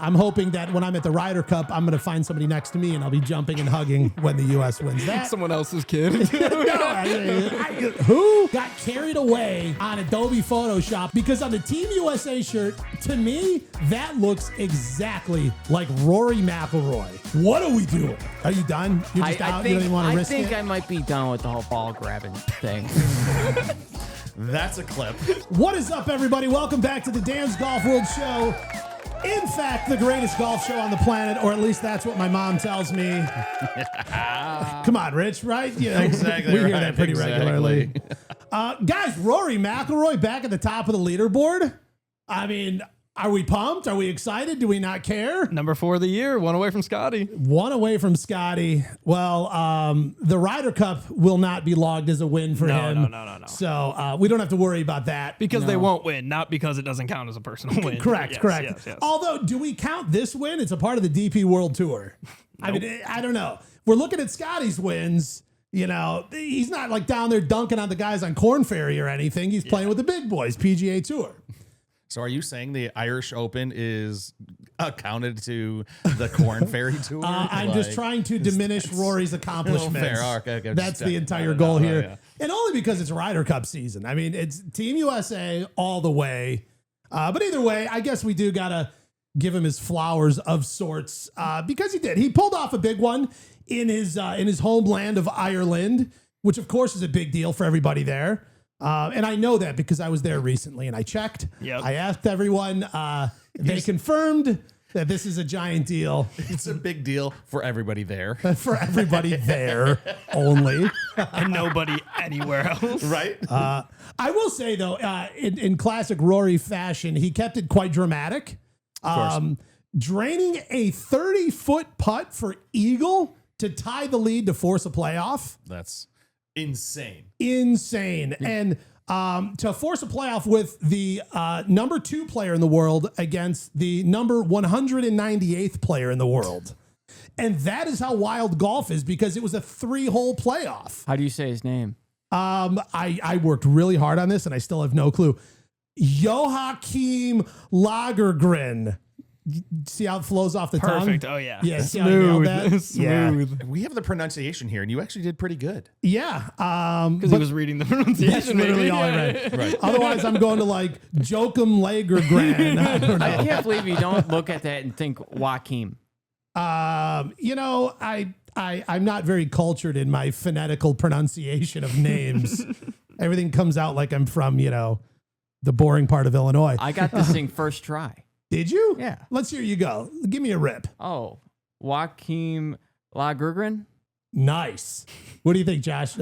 I'm hoping that when I'm at the Ryder Cup, I'm going to find somebody next to me and I'll be jumping and hugging when the U.S. wins that. Someone else's kid. Who got carried away on Adobe Photoshop? Because on the Team USA shirt, to me, that looks exactly like Rory McIlroy. What are we doing? Are you done? You're just out? You don't even want to risk it? I think I might be done with the whole ball grabbing thing. That's a clip. What is up, everybody? Welcome back to the Dan's Golf World Show. In fact, the greatest golf show on the planet, or at least that's what my mom tells me. Come on, Rich, right? You know, Exactly. We hear right. that pretty regularly. Exactly. Guys, Rory McIlroy back at the top of the leaderboard. I mean, are we pumped? Are we excited? Do we not care? Number 4 of the year, one away from Scottie. One away from Scottie. Well, the Ryder Cup will not be logged as a win for him. No. So we don't have to worry about that. Because they won't win, not because it doesn't count as a personal win. Correct. Yes. Although, do we count this win? It's a part of the DP World Tour. I mean, I don't know. We're looking at Scottie's wins. You know, he's not like down there dunking on the guys on Corn Ferry or anything. He's playing with the big boys, PGA Tour. So are you saying the Irish Open is accounted to the Corn Ferry Tour? I'm just trying to diminish Rory's accomplishments. Fair. Okay, that's the entire goal here. Yeah. And only because it's Ryder Cup season. I mean, it's Team USA all the way. But either way, I guess we do got to give him his flowers of sorts because he did. He pulled off a big one in his homeland of Ireland, which, of course, is a big deal for everybody there. And I know that because I was there recently and I checked. Yep. I asked everyone. They confirmed that this is a giant deal. It's a big deal for everybody there. For everybody there only. And nobody anywhere else. Right? I will say, though, in classic Rory fashion, he kept it quite dramatic. Draining a 30-foot putt for eagle to tie the lead to force a playoff. That's insane. And to force a playoff with the number 2 player in the world against the number 198th player in the world. And that is how wild golf is because it was a 3-hole playoff. How do you say his name? I worked really hard on this and I still have no clue. Joachim Lagergren. See how it flows off the tongue? Perfect. Oh, yeah. Yeah, see how I nailed that? Smooth. Yeah. We have the pronunciation here, and you actually did pretty good. Yeah. Because he was reading the pronunciation. That's literally all I read. Right. Otherwise, I'm going to like Joachim Lagergren. I don't know. I can't believe you don't look at that and think Joachim. You know, I'm not very cultured in my phonetical pronunciation of names. Everything comes out like I'm from, you know, the boring part of Illinois. I got this thing first try. Did you? Yeah. Let's hear you go. Give me a rip. Oh, Joachim Lagergren? Nice. What do you think, Josh?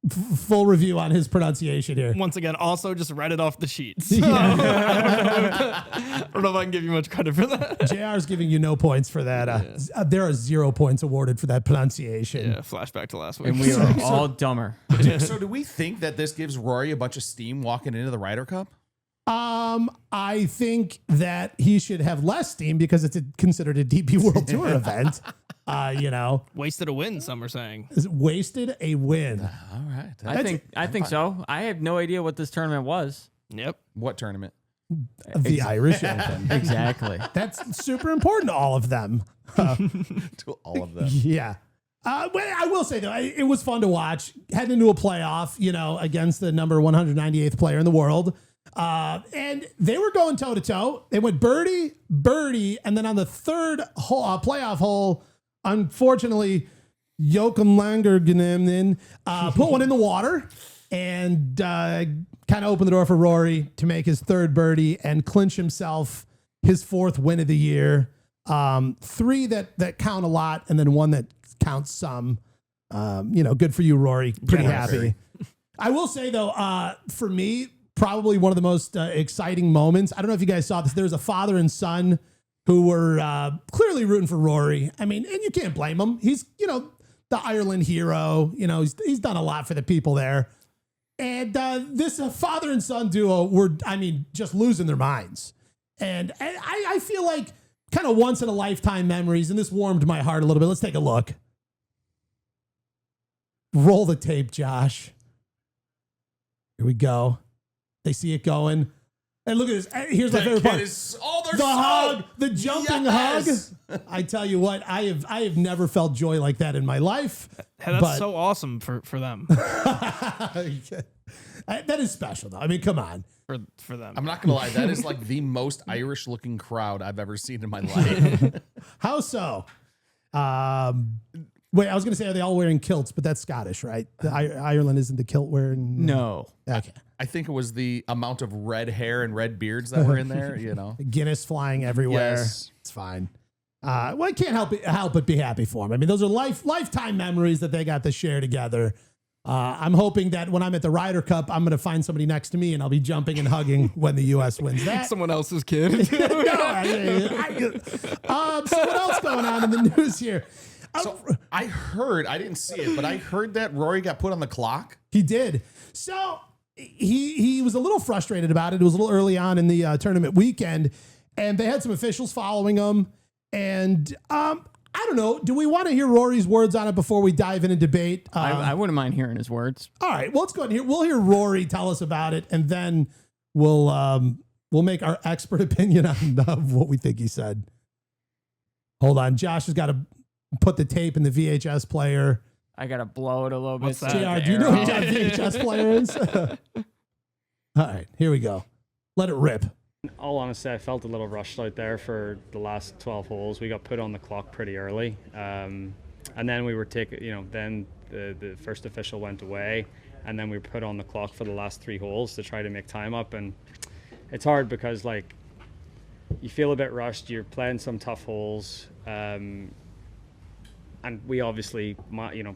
Full review on his pronunciation here. Once again, also just read it off the sheet. So Yeah. I don't know if I can give you much credit for that. JR's giving you no points for that. There are 0 points awarded for that pronunciation. Yeah, flashback to last week. And we are all dumber. So do we think that this gives Rory a bunch of steam walking into the Ryder Cup? I think that he should have less steam because it's considered a DP World Tour event. You know, Wasted a win, some are saying. wasted a win. All right. I think so. I have no idea what this tournament was. Yep. What tournament? The Irish Open. Exactly. That's super important to all of them. To all of them. Yeah. But I will say, though, it was fun to watch. Heading into a playoff, you know, against the number 198th player in the world. And they were going toe-to-toe. They went birdie, and then on the third hole, playoff hole, unfortunately, Joachim Lagergren put one in the water and kind of opened the door for Rory to make his third birdie and clinch himself his 4th win of the year. 3 that count a lot, and then 1 that counts some. You know, good for you, Rory. Pretty happy. I will say, though, for me, probably one of the most exciting moments. I don't know if you guys saw this. There's a father and son who were clearly rooting for Rory. I mean, and you can't blame him. He's, you know, the Ireland hero. You know, he's done a lot for the people there. And this father and son duo were, I mean, just losing their minds. And I feel like kind of once in a lifetime memories, and this warmed my heart a little bit. Let's take a look. Roll the tape, Josh. Here we go. They see it going. And look at this. Here's my favorite part. All Scheffler, the hug, the jumping hug. I tell you what, I have never felt joy like that in my life. Hey, that's so awesome for them. That is special, though. I mean, come on. For them. I'm not gonna lie, that is like the most Irish looking crowd I've ever seen in my life. How so? Wait, I was going to say, are they all wearing kilts? But that's Scottish, right? Ireland isn't the kilt wearing. No. Okay. I think it was the amount of red hair and red beards that were in there, you know. Guinness flying everywhere. Yes. It's fine. Well, I can't help but be happy for them. I mean, those are lifetime memories that they got to share together. I'm hoping that when I'm at the Ryder Cup, I'm going to find somebody next to me and I'll be jumping and hugging when the U.S. wins that. Someone else's kid. So what else going on in the news here? So I didn't see it, but I heard that Rory got put on the clock. He did. So he was a little frustrated about it. It was a little early on in the tournament weekend, and they had some officials following him. And I don't know. Do we want to hear Rory's words on it before we dive in and debate? I wouldn't mind hearing his words. All right. Well, let's go ahead and hear. We'll hear Rory tell us about it, and then we'll make our expert opinion on what we think he said. Hold on. Josh has got to put the tape in the VHS player. I got to blow it a little What's bit. that? JR, do you know what that VHS player is? All right, here we go. Let it rip. All honesty, I felt a little rushed out there for the last 12 holes. We got put on the clock pretty early. And then we were then the first official went away, and then we were put on the clock for the last 3 holes to try to make time up. And it's hard because, like, you feel a bit rushed. You're playing some tough holes. And we obviously,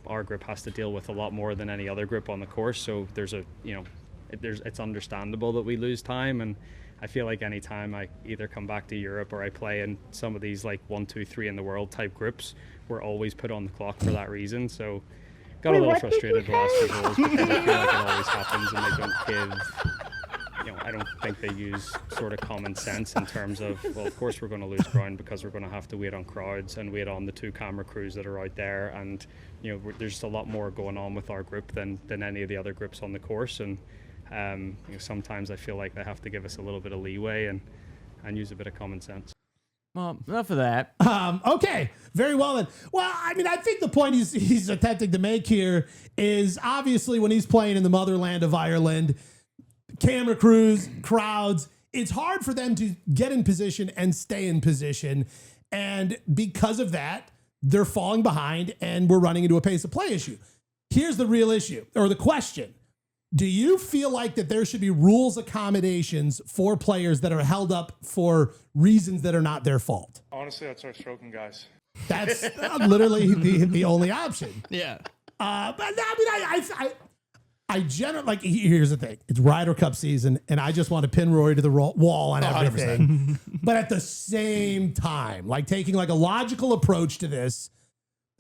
our group has to deal with a lot more than any other group on the course. So it's understandable that we lose time. And I feel like any time I either come back to Europe or I play in some of these like 1, 2, 3 in the world type groups, we're always put on the clock for that reason. So got a little frustrated the last few holes because I feel like it always happens and they don't give. I don't think they use sort of common sense in terms of, well, of course we're going to lose ground because we're going to have to wait on crowds and wait on the 2 camera crews that are out there. And, there's just a lot more going on with our group than any of the other groups on the course. And sometimes I feel like they have to give us a little bit of leeway and use a bit of common sense. Well, enough of that. Okay, very well then. Well, I mean, I think the point he's attempting to make here is obviously when he's playing in the motherland of Ireland, camera crews, crowds, it's hard for them to get in position and stay in position. And because of that, they're falling behind and we're running into a pace of play issue. Here's the real issue or the question. Do you feel like that there should be rules accommodations for players that are held up for reasons that are not their fault? Honestly, I'd start stroking guys. That's literally the only option. Yeah. But I mean, I generally, like, here's the thing. It's Ryder Cup season, and I just want to pin Rory to the wall on everything. But at the same time, like, taking, like, a logical approach to this.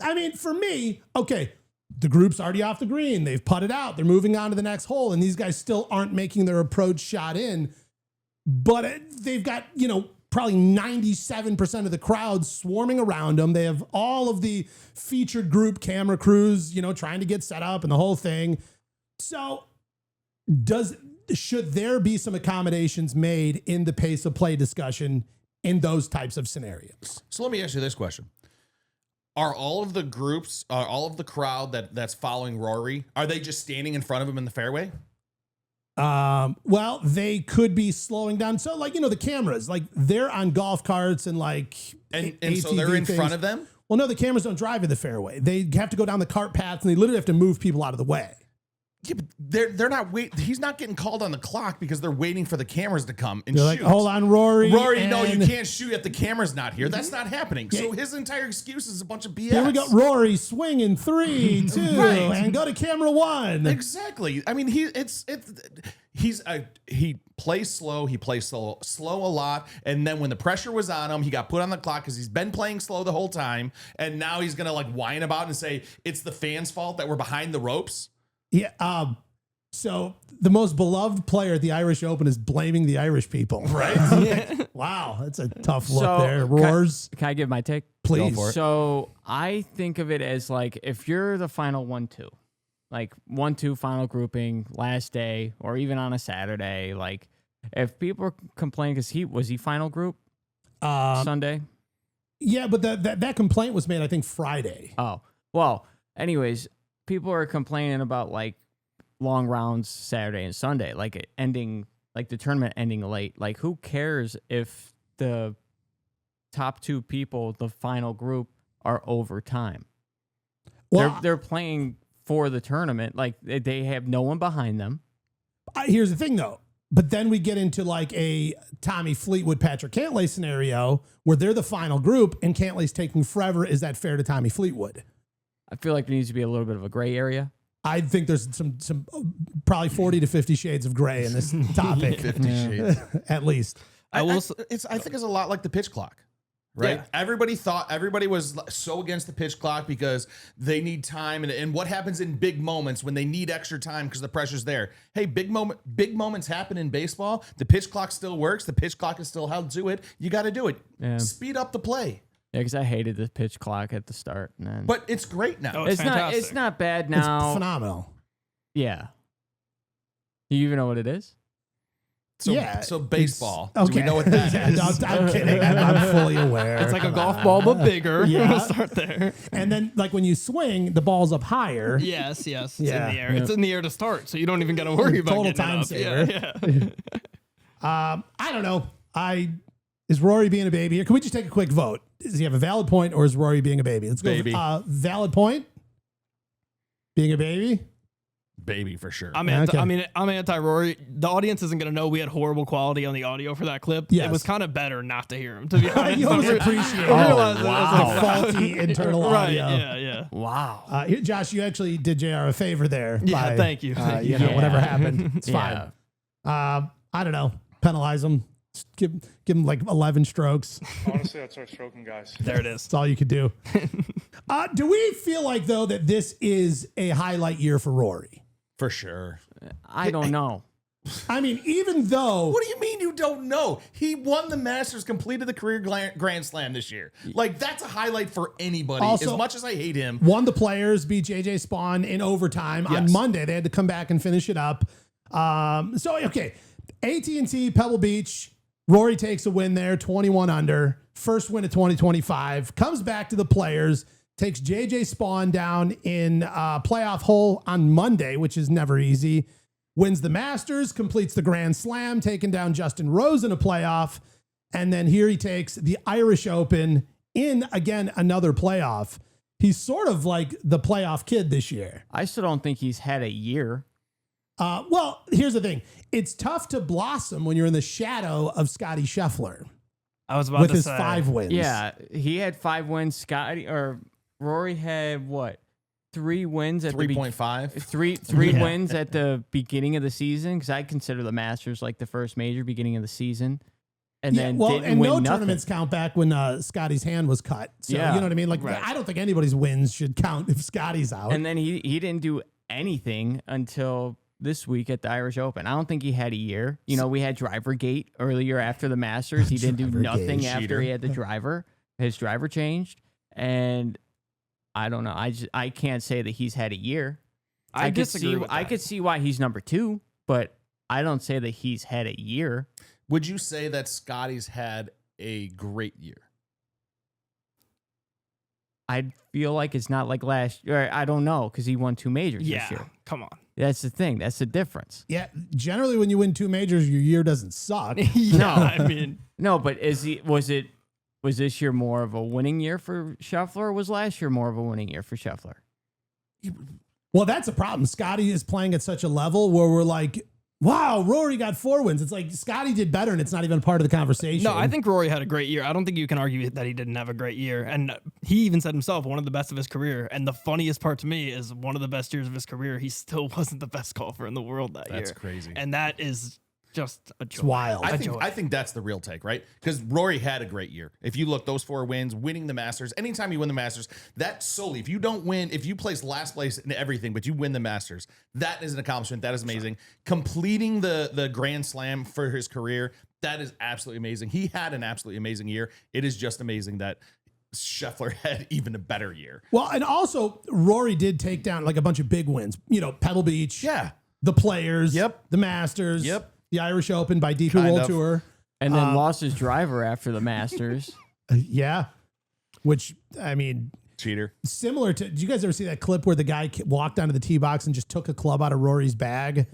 I mean, for me, okay, the group's already off the green. They've putted out. They're moving on to the next hole, and these guys still aren't making their approach shot in. But they've got, probably 97% of the crowd swarming around them. They have all of the featured group camera crews, trying to get set up and the whole thing. So should there be some accommodations made in the pace of play discussion in those types of scenarios? So let me ask you this question. Are all of the groups, all of the crowd that's following Rory, are they just standing in front of him in the fairway? Well, they could be slowing down. So, like, the cameras, like, they're on golf carts and like and ATV so they're in things. front of them? Well, no, the cameras don't drive in the fairway. They have to go down the cart paths and they literally have to move people out of the way. Yeah, but they're not he's not getting called on the clock because they're waiting for the cameras to come and They're shoot. like, hold on, Rory. Rory, no, you can't shoot if the camera's not here. That's not happening. So his entire excuse is a bunch of BS. There we go. Rory, swing in 3, 2, Right. and go to camera 1. Exactly. I mean, he plays slow. He plays slow a lot. And then when the pressure was on him, he got put on the clock because he's been playing slow the whole time. And now he's gonna like whine about it and say it's the fans' fault that we're behind the ropes. Yeah. So the most beloved player at the Irish Open is blaming the Irish people. Right. Wow, that's a tough look So, there. Roars, Can I give my take? please. Go for it. So I think of it as like if you're the final 1-2, like 1-2 final grouping last day or even on a Saturday, like if people are complaining because was he final group? Sunday. Yeah, but that complaint was made, I think, Friday. Oh, well, anyways, people are complaining about like long rounds Saturday and Sunday, like it ending, like the tournament ending late. Like, who cares if the top two people, the final group, are overtime? Well, They're playing for the tournament. Like, they have no one behind them. Here's the thing, though. But then we get into like a Tommy Fleetwood, Patrick Cantlay scenario where they're the final group and Cantlay's taking forever. Is that fair to Tommy Fleetwood? I feel like there needs to be a little bit of a gray area. I think there's some probably 40 to 50 shades of gray in this topic. 50 shades. At least. I think it's a lot like the pitch clock, right? Yeah. Everybody was so against the pitch clock because they need time, and what happens in big moments when they need extra time because the pressure's there. Hey, big moments happen in baseball. The pitch clock still works. The pitch clock is still held to it. You got to do it. Yeah. Speed up the play. Yeah, because I hated the pitch clock at the start. And then But it's great now. Oh, it's not. fantastic. It's not bad It's now. phenomenal. Yeah. You even know what it is? So baseball. Okay. Do we know what that Yeah, is? no, I'm kidding. I'm fully aware. It's like a Come golf on. ball, but bigger. Yeah. We'll start there. And then, like, when you swing, the ball's up higher. Yes. It's Yeah. in the air. It's in the air to start, so you don't even got to worry about Total getting it time up. saver. Yeah. I don't know. Is Rory being a baby here? Can we just take a quick vote? Does he have a valid point, or is Rory being a baby? Let's go. Baby. Valid point. Being a baby. Baby for sure. I'm anti-Rory. The audience isn't going to know we had horrible quality on the audio for that clip. Yes. It was kind of better not to hear him, to be honest. You always I appreciate realized that wow. it was like, faulty internal right, audio. yeah. Wow. Here, Josh, you actually did JR a favor there. Yeah, by, thank you. Thank you you. know, whatever happened, it's Yeah. fine. I don't know. Penalize him. Just give him like 11 strokes. Honestly, I'd start stroking guys. There it is. That's all you could do. Do we feel like, though, that this is a highlight year for Rory? For sure. I don't know. I mean, even though... What do you mean you don't know? He won the Masters, completed the career Grand Slam this year. Like, that's a highlight for anybody. Also, as much as I hate him. Won the Players, beat JJ Spawn in overtime on Yes. Monday. They had to come back and finish it up. Okay, AT&T, Pebble Beach. Rory takes a win there, 21 under. First win of 2025. Comes back to the Players. Takes JJ Spawn down in playoff hole on Monday, which is never easy. Wins the Masters, completes the Grand Slam, taking down Justin Rose in a playoff. And then here he takes the Irish Open in, again, another playoff. He's sort of like the playoff kid this year. I still don't think he's had a year. Well, here's the thing. It's tough to blossom when you're in the shadow of Scottie Scheffler I was about with to his say. 5 wins. Yeah, he had 5 wins. Scottie or Rory had what? 3 wins at the 3.5. three Yeah. wins at the beginning of the season, because I consider the Masters like the first major beginning of the season, and then didn't and win no nothing. tournaments count back when Scottie's hand was cut. So Yeah. you know what I mean? Like, Right. I don't think anybody's wins should count if Scottie's out. And then he didn't do anything until this week at the Irish Open. I don't think he had a year. You know, we had Drivergate earlier after the Masters. He didn't do Drivergate. nothing after Cheater. he had the driver. His driver changed, and I don't know. I can't say that he's had a year. I could disagree see with I that. could see why he's number 2, but I don't say that he's had a year. Would you say that Scottie's had a great year? I feel like it's not like last year. I don't know, because he won 2 majors this Yeah, year. come on. That's the thing. That's the difference. yeah, generally when you win 2 majors, your year doesn't suck. Yeah, I mean, No, but was this year more of a winning year for Scheffler, or was last year more of a winning year for Scheffler? Well, that's a problem. Scottie is playing at such a level where we're like, wow, Rory got 4 wins. It's like Scottie did better, and it's not even part of the conversation. no, I think Rory had a great year. I don't think you can argue that he didn't have a great year. And he even said himself, one of the best of his career. And the funniest part to me is one of the best years of his career, he still wasn't the best golfer in the world that year. That's crazy. And that is just a joy. It's wild. I think that's the real take, right? Because Rory had a great year. If you look, those 4 wins, winning the Masters, anytime you win the Masters, that solely, if you don't win, if you place last place in everything, but you win the Masters, that is an accomplishment. That is amazing. Completing the Grand Slam for his career, that is absolutely amazing. He had an absolutely amazing year. It is just amazing that Scheffler had even a better year. Well, and also Rory did take down like a bunch of big wins. You know, Pebble Beach. Yeah. The Players. Yep. The Masters. Yep. The Irish Open by DP Kind World of. Tour. And then lost his driver after the Masters. Yeah. Which, I mean, Cheater. similar to, did you guys ever see that clip where the guy walked onto the tee box and just took a club out of Rory's bag?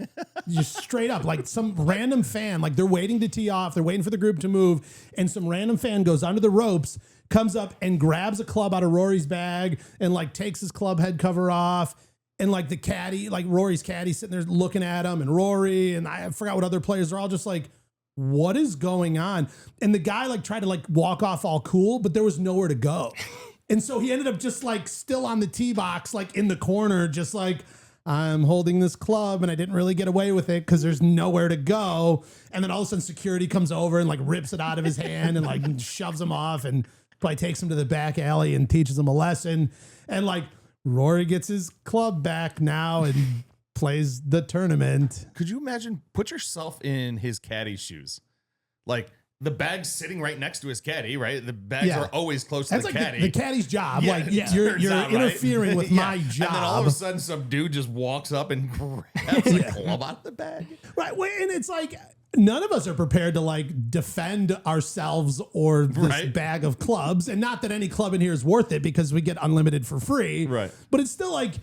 Just straight up, like some random fan, like they're waiting to tee off, they're waiting for the group to move, and some random fan goes under the ropes, comes up and grabs a club out of Rory's bag and like takes his club head cover off. And like the caddy, like Rory's caddy sitting there looking at him, and Rory, and I forgot what other players are all just like, what is going on? And the guy like tried to like walk off all cool, but there was nowhere to go. And so he ended up just like still on the tee box, like in the corner, just like, I'm holding this club and I didn't really get away with it because there's nowhere to go. And then all of a sudden security comes over and like rips it out of his hand and like shoves him off and probably takes him to the back alley and teaches him a lesson. And like Rory gets his club back now and plays the tournament. Could you imagine? Put yourself in his caddy's shoes. Like the bag's sitting right next to his caddy, right? The bags are always close to That's the like caddy. the caddy's job. Yeah, like it you're turns out, right? interfering with my job. And then all of a sudden some dude just walks up and grabs a club out of the bag. Right. And it's like, none of us are prepared to like defend ourselves or this bag of clubs. And not that any club in here is worth it because we get unlimited for free. Right. But it's still like,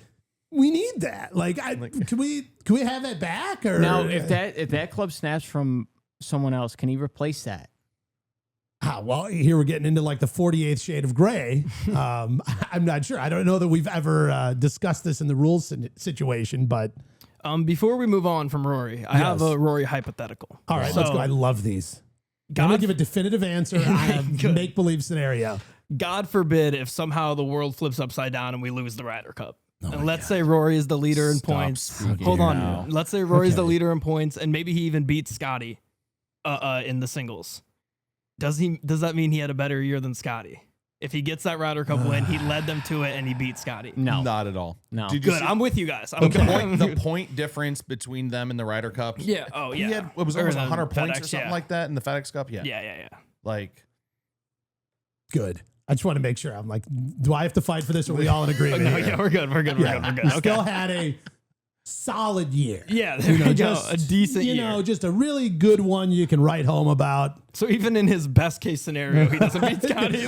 we need that. Like, can we have that back? Or Now, if that club snaps from someone else, can he replace that? Well, here we're getting into like the 48th shade of gray. I'm not sure. I don't know that we've ever discussed this in the rules situation, but before we move on from Rory, I have a Rory hypothetical. all right, let's go. I love these. I'm going to give a definitive answer on a make-believe scenario. God forbid if somehow the world flips upside down and we lose the Ryder Cup. And let's say Rory is the leader in points. Hold on. now. Let's say Rory's the leader in points, and maybe he even beats Scottie in the singles. Does that mean he had a better year than Scottie? If he gets that Ryder Cup win, he led them to it and he beat Scottie. No. Not at all. No. Did you Good. see I'm with you guys. the point difference between them and the Ryder Cup? Yeah. Oh, yeah. He had, it was Or almost the 100 points or FedEx, something like that in the FedEx Cup. Yeah. Yeah. Like, Good. I just want to make sure. I'm like, do I have to fight for this? Or are we all in agreement? No, here? yeah, we're good. We're good. He still had a solid year. Yeah, there you go. Just, A decent year. just a really good one you can write home about. So even in his best case scenario, he doesn't beat Scottie.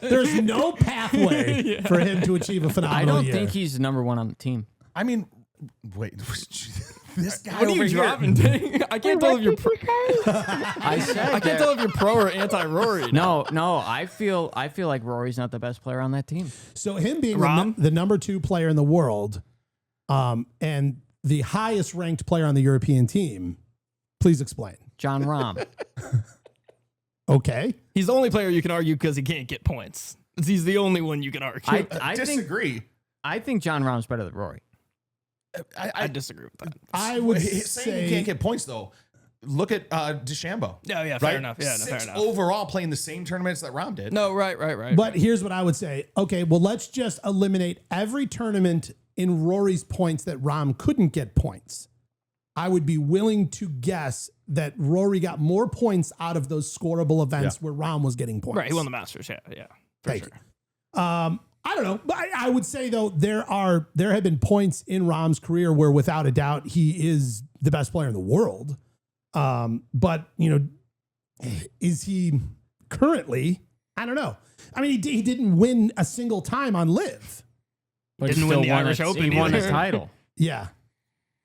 There's no pathway for him to achieve a phenomenal I don't year. think he's number one on the team. I mean, wait, this guy What are over you here. dropping? I can't tell if you're I said I can't tell if you're pro or anti Rory. No, I feel like Rory's not the best player on that team. So him being Rom? the number 2 player in the world, and the highest ranked player on the European team, please explain. John Rahm. Okay. He's the only player you can argue because he can't get points. He's the only one you can argue. I Disagree. think John Rahm's better than Rory. I disagree with that. I would saying say you can't get points though. Look at DeChambeau. Yeah, fair Right? enough. Yeah, no, fair 6 enough. overall playing the same tournaments that Rahm did. No, right. But here's what I would say. Okay, well, let's just eliminate every tournament in Rory's points that Rahm couldn't get points. I would be willing to guess that Rory got more points out of those scoreable events where Rahm was getting points. Right, he won the Masters. Yeah, for Thank sure. you. I don't know, but I would say though there have been points in Rahm's career where without a doubt he is the best player in the world. But is he currently? I don't know. I mean, he didn't win a single time on LIV. But Didn't he win still the won Irish a- Open He won a either. title. Yeah.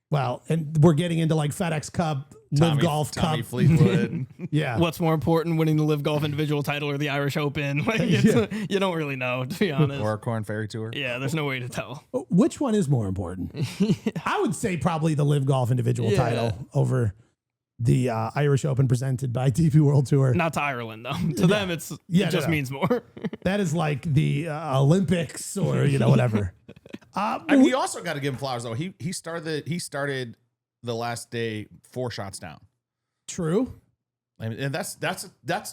Well, and we're getting into like FedEx Cup, LIV Golf Tommy Cup. Fleetwood. Yeah. What's more important, winning the LIV Golf individual title or the Irish Open? Like, you don't really know, to be honest. or a Corn Ferry Tour. Yeah, there's no way to tell. Which one is more important? I would say probably the LIV Golf individual title over the Irish Open presented by DP World Tour. Not to Ireland, though. To them, it just means more. That is like the Olympics or whatever. I mean, you also got to give him flowers though. He started the last day 4 shots down. True. I mean, and that's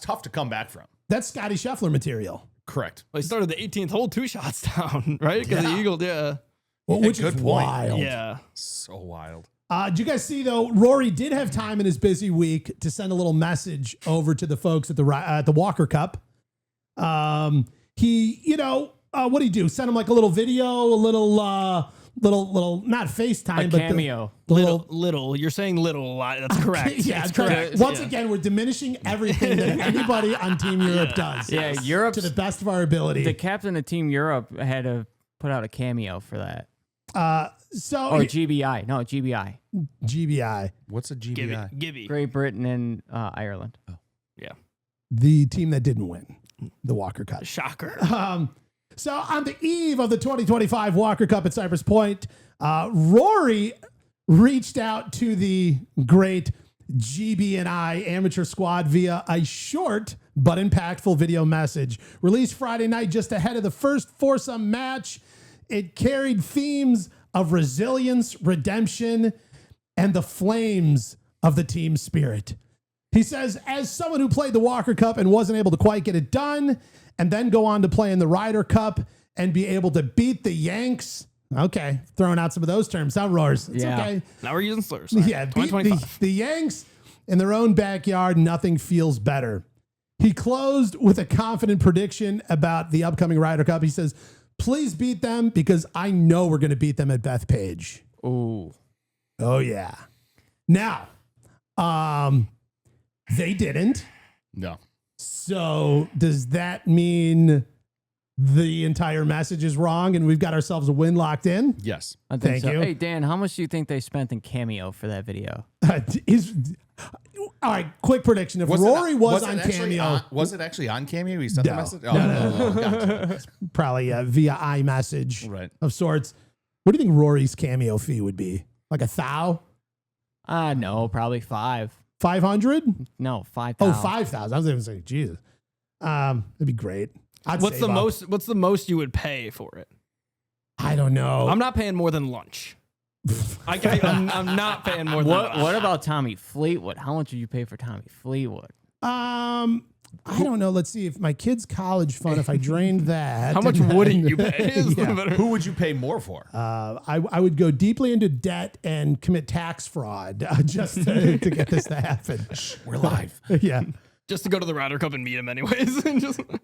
tough to come back from. That's Scottie Scheffler material. Correct. Well, he started the 18th hole 2 shots down, right? Because the Eagle, Well, Yeah, which good is point. wild. yeah. So wild. Did you guys see though? Rory did have time in his busy week to send a little message over to the folks at the Walker Cup. He, what did he do? Send him like a little video, a little little not FaceTime, A but cameo. the little. Little. You're saying little a lot. That's correct. Yeah, It's it's correct. Once Yeah. again, we're diminishing everything that anybody on Team Europe does. Yeah, Europe to the best of our ability. The captain of Team Europe had to put out a cameo for that. So Or GBI. No, GBI. GBI, What's a GBI? Gibby. Great Britain and Ireland. Yeah. the team that didn't win the Walker Cup. Shocker. So on the eve of the 2025 Walker Cup at Cypress Point, Rory reached out to the great GB&I amateur squad via a short but impactful video message released Friday night just ahead of the first foursome match. It carried themes of resilience, redemption, and the flames of the team spirit. He says, as someone who played the Walker Cup and wasn't able to quite get it done, and then go on to play in the Ryder Cup and be able to beat the Yanks. Okay, throwing out some of those terms. Huh, Roars? It's Yeah. okay. Now we're using slurs. Yeah, beat 2025. the Yanks in their own backyard. Nothing feels better. He closed with a confident prediction about the upcoming Ryder Cup. He says, please beat them because I know we're going to beat them at Bethpage. Ooh. Oh, yeah. Now, they didn't. No. So does that mean the entire message is wrong and we've got ourselves a win locked in? Yes. I think Thank so. you. Hey, Dan, how much do you think they spent in cameo for that video? All right, quick prediction. If Was Rory it, was it on actually Cameo, was it actually on Cameo? He sent the No. message? No. Gotcha. probably via iMessage Right. of sorts. What do you think Rory's Cameo fee would be? Like No, probably 5. 500? No, 5,000. Oh, 5,000. I was going to say, Jesus. That'd be great. What's the most you would pay for it? I don't know. I'm not paying more than lunch. I'm not paying more than lunch. What about Tommy Fleetwood? How much would you pay for Tommy Fleetwood? I don't know. Let's see if my kid's college fund, if I drained that. How much and then- wouldn't you pay? Is the Yeah. better- Who would you pay more for? I would go deeply into debt and commit tax fraud just to get this to happen. We're live. Yeah. Just to go to the Ryder Cup and meet him anyways.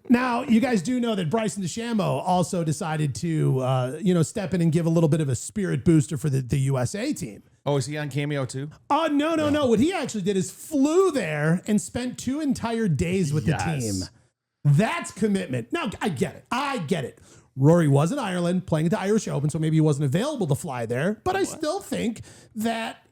Now, you guys do know that Bryson DeChambeau also decided to, step in and give a little bit of a spirit booster for the USA team. Oh, is he on Cameo too? Oh, no. What he actually did is flew there and spent 2 entire days with the Yes. team. That's commitment. Now, I get it. Rory was in Ireland playing at the Irish Open, so maybe he wasn't available to fly there. But I still think that,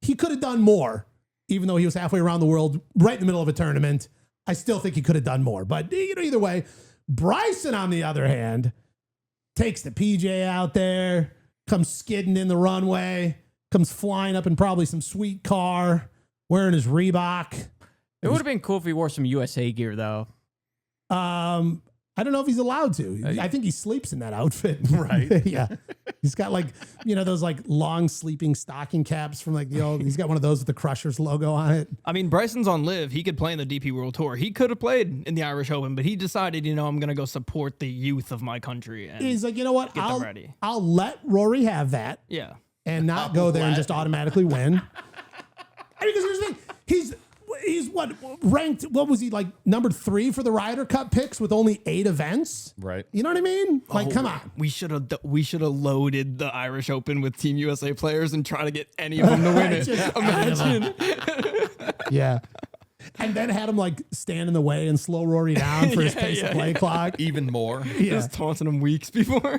he could have done more, even though he was halfway around the world right in the middle of a tournament. I still think he could have done more. But, either way, Bryson, on the other hand, takes the PJ out there, comes skidding in the runway, comes flying up in probably some sweet car, wearing his Reebok. It would have been cool if he wore some USA gear, though. I don't know if he's allowed to. I think he sleeps in that outfit. Right. Yeah. He's got those long sleeping stocking caps from the old, he's got one of those with the Crushers logo on it. I mean, Bryson's on LIV. He could play in the DP World Tour. He could have played in the Irish Open, but he decided, I'm going to go support the youth of my country. And He's like, you know what? Get them ready. I'll let Rory have that yeah. and not go there and just automatically win. Because here's the thing. He's what ranked? What was he number 3 for the Ryder Cup picks with only 8 events? Right. You know what I mean? Come on. We should have loaded the Irish Open with Team USA players and try to get any of them to win it. Just Imagine. Yeah. And then had him stand in the way and slow Rory down for his pace of play clock. Even more. Yeah. Just taunting him weeks before.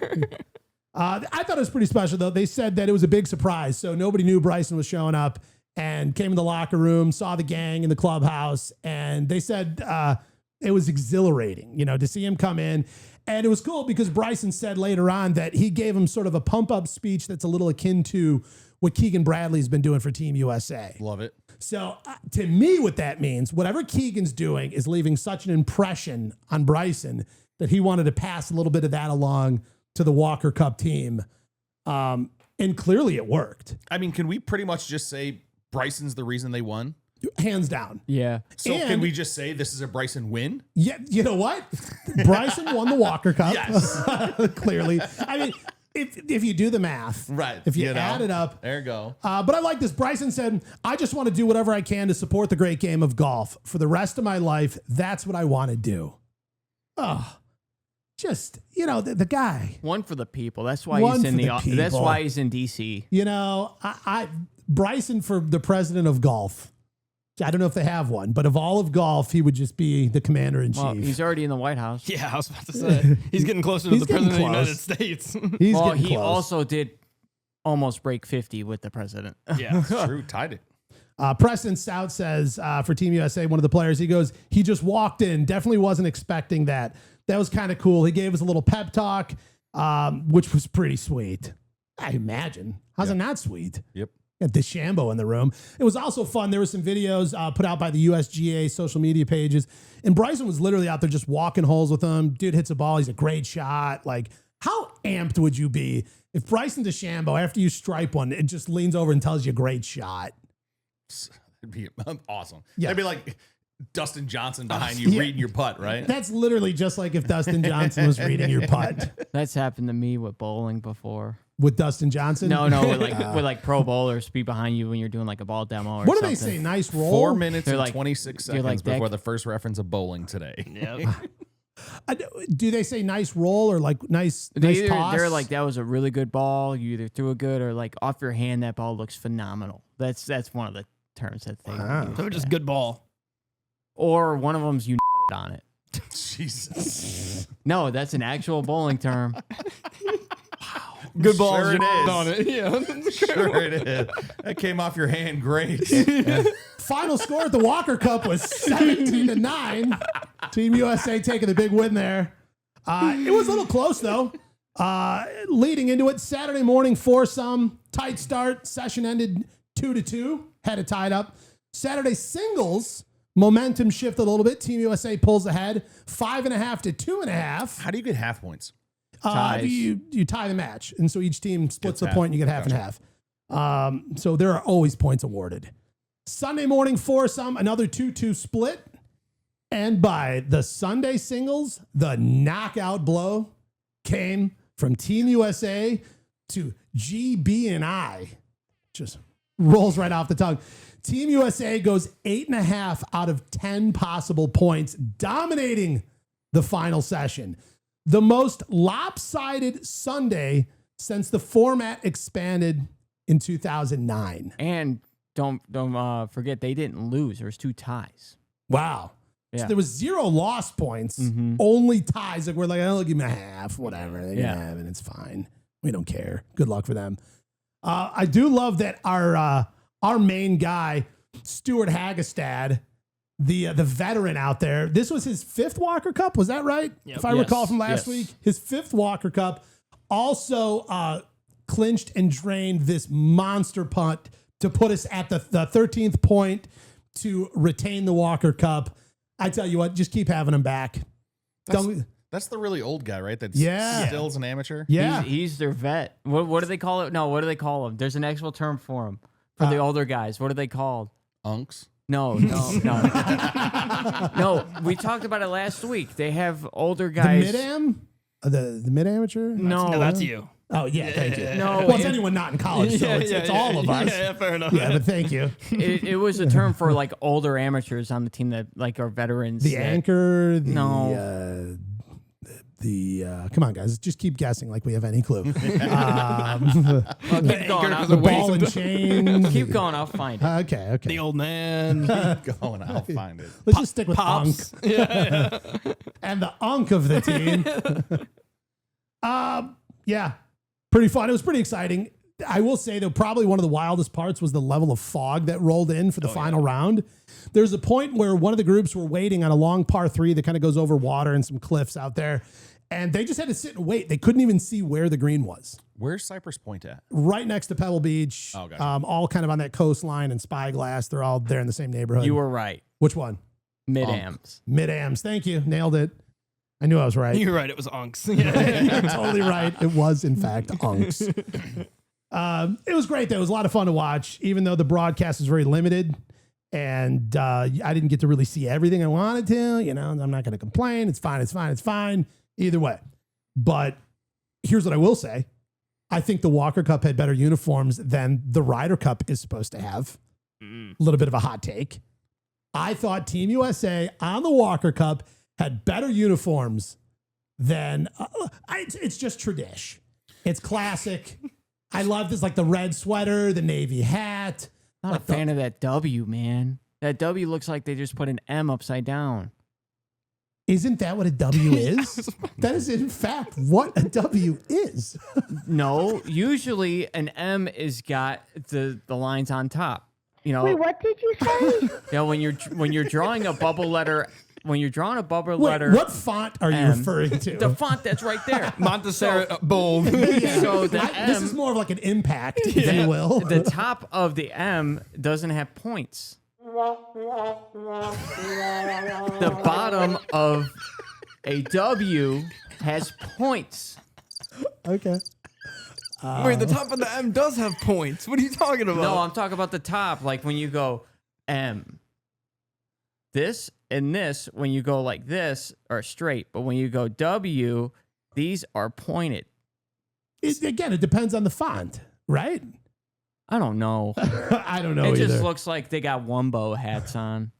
I thought it was pretty special though. They said that it was a big surprise, so nobody knew Bryson was showing up. And came in the locker room, saw the gang in the clubhouse, and they said it was exhilarating, to see him come in. And it was cool because Bryson said later on that he gave him sort of a pump-up speech that's a little akin to what Keegan Bradley's been doing for Team USA. Love it. So to me, what that means, whatever Keegan's doing is leaving such an impression on Bryson that he wanted to pass a little bit of that along to the Walker Cup team. And clearly it worked. I mean, can we pretty much just say Bryson's the reason they won? Hands down. Yeah. So And- can we just say this is a Bryson win? Yeah, you know what? Bryson won the Walker Cup. Yes. Clearly. I mean, if you do the math, Right. if you add it up. There you go. But I like this. Bryson said, I just want to do whatever I can to support the great game of golf. For the rest of my life, that's what I want to do. Oh, just, the guy. One for the people. That's why One he's in for the That's people. why he's in DC. Bryson for the president of golf. I don't know if they have one, but of all of golf, he would just be the commander in chief. Well, he's already in the White House. Yeah, I was about to say. He's getting closer to the president of the United States. He also did almost break 50 with the president. Yeah. True, tied it. Preston Stout says for Team USA, one of the players, he goes, he just walked in. Definitely wasn't expecting that. That was kind of cool. He gave us a little pep talk, which was pretty sweet. I imagine. How's it not sweet? Yep. At DeChambeau in the room. It was also fun. There were some videos put out by the USGA social media pages. And Bryson was literally out there just walking holes with them. Dude hits a ball. He's a great shot. Like, how amped would you be if Bryson DeChambeau, after you stripe one, it just leans over and tells you great shot? It'd be awesome. Yeah. It'd be like Dustin Johnson behind you reading your putt, right? That's literally just like if Dustin Johnson was reading your putt. That's happened to me with bowling before. With Dustin Johnson? No, with pro bowlers be behind you when you're doing like a ball demo or what something. do they say? Nice roll? 4 minutes They're and like- 26 they're seconds like that- before the first reference of bowling today. Yep. Do they say nice roll or like nice They're toss? like, that was a really good ball. You either threw it good or like off your hand, that ball looks phenomenal. That's one of the terms that they use. So just good ball. Or one of them's you on it. Jesus. No, that's an actual bowling term. Good ball. Sure it is. On it. Yeah. Sure it is. That came off your hand great. Final score at the Walker Cup was 17-9. Team USA taking the big win there. It was a little close though. Leading into it, Saturday morning foursome, tight start. Session ended 2-2. Had it tied up. Saturday singles, momentum shifted a little bit. Team USA pulls ahead, 5.5 to 2.5. How do you get half points? Ties. You tie the match, and so each team splits Gets the half. point, and you get half and half. So there are always points awarded. Sunday morning foursome, another 2-2 split. And by the Sunday singles, the knockout blow came from Team USA to GB and I. Just rolls right off the tongue. Team USA goes 8.5 out of 10 possible points, dominating the final session. The most lopsided Sunday since the format expanded in 2009. And don't forget, they didn't lose. There was 2 ties. Wow. Yeah. So there was 0 lost points, only ties. Like we're like, I'll give them a half, whatever. They can have it. It's fine. We don't care. Good luck for them. I do love that our main guy, Stewart Hagestad, the veteran out there. This was his 5th Walker Cup. Was that right? Yep. If I recall from last week, his 5th Walker Cup also clinched and drained this monster putt to put us at the 13th point to retain the Walker Cup. I tell you what, just keep having him back. That's the really old guy, right? That's Yeah. still's an amateur. Yeah. He's their vet. What do they call it? No, what do they call him? There's an actual term for him. For the older guys. What are they called? Unks. No. No, we talked about it last week. They have older guys. The mid-am? The mid-amateur? No, that's you. Oh, yeah, thank you. No, Well, it's anyone not in college, so it's all of us. Yeah, fair enough. Yeah, but thank you. It was a term for like older amateurs on the team that like are veterans. The anchor, come on, guys, just keep guessing like we have any clue. Keep going. The ball and chain. Keep going. I'll find it. Okay. The old man. Going, I'll find it. Let's just stick with Pops. Unk. And the Unk of the team. Yeah, pretty fun. It was pretty exciting. I will say, though, probably one of the wildest parts was the level of fog that rolled in for the final round. There's a point where one of the groups were waiting on a long par 3 that kind of goes over water and some cliffs out there. And they just had to sit and wait. They couldn't even see where the green was. Where's Cypress Point at? Right next to Pebble Beach. Oh, gotcha. All kind of on that coastline and Spyglass. They're all there in the same neighborhood. You were right. Which one? Mid-ams. Mid-Ams. Thank you. Nailed it. I knew I was right. You're right. It was Unks. You're totally right. It was, in fact, Unks. It was great, though. It was a lot of fun to watch, even though the broadcast is very limited. And I didn't get to really see everything I wanted to. You know, I'm not going to complain. It's fine. It's fine. It's fine. Either way. But here's what I will say. I think the Walker Cup had better uniforms than the Ryder Cup is supposed to have. A little bit of a hot take. I thought Team USA on the Walker Cup had better uniforms then it's just tradition. It's classic. I love this, like the red sweater, the navy hat. Not a fan of that W, man. That W looks like they just put an M upside down. Isn't that what a W is? That is, in fact, what a W is. No, usually an M is got the lines on top. You know. Wait, what did you say? Yeah, when you're drawing a bubble letter, Wait, what font are you M, referring to? the font that's right there. Montessori bold. Yeah. So the This M, is more of like an impact, if you will. the top of the M doesn't have points. The bottom of a W has points. Okay. Wait, the top of the M does have points. What are you talking about? No, I'm talking about the top. Like when you go M, this and this, when you go like this, are straight. But when you go W, these are pointed. Again, it depends on the font, right? I don't know. I don't know It either. just looks like they got Wumbo hats on.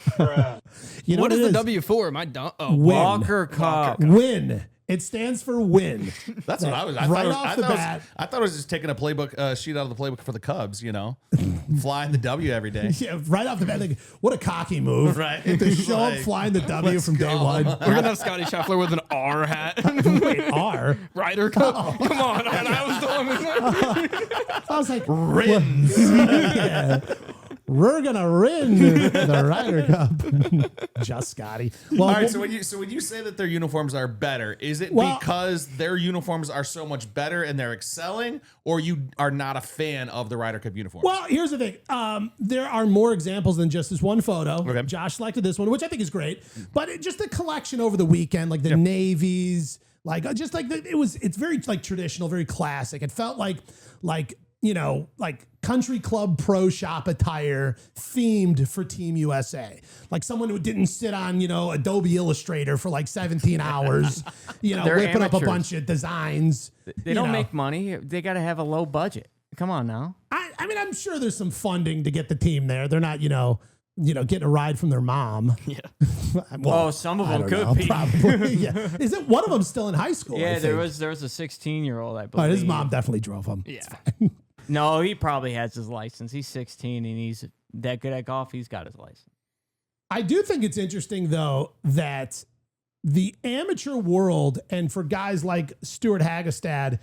You know what is the it W for? Am I dumb? Oh, Win. Walker Cup. Win. It stands for win. That's what I was. Right off the bat. I thought it was just taking a playbook sheet out of the playbook for the Cubs. You know, flying the W every day. Yeah, right off the bat. Like, what a cocky move. Right. To show Like, up flying the W from day go. one. We're gonna have Scottie Scheffler with an R hat. Wait, R? Ryder Cup. Come on, I was the I was like, Rins. yeah. We're gonna win the Ryder Cup. Just Scottie. Well, All right. So when you say that their uniforms are better, is it Well- because their uniforms are so much better and they're excelling, or you are not a fan of the Ryder Cup uniforms? Well, here's the thing. There are more exampmes than just this one photo. Okay. Josh selected this one, which I think is great. But just the collection over the weekend, like the navies, like just like it's very like traditional, very classic. It felt like country club pro shop attire themed for Team USA. Like someone who didn't sit on, Adobe Illustrator for like 17 hours, They're whipping up a amateurs. bunch of designs. They don't make money. They got to have a low budget. Come on now. I mean, I'm sure there's some funding to get the team there. They're not, getting a ride from their mom. Yeah. Well, Some of I them don't could know, be. Probably. Yeah. Is it one of them still in high school? I Yeah, there think? was a 16-year-old, I All believe. right, his mom definitely drove him. Yeah. No, he probably has his license. He's 16 and he's that good at golf. He's got his license. I do think it's interesting, though, that the amateur world, and for guys like Stewart Hagestad,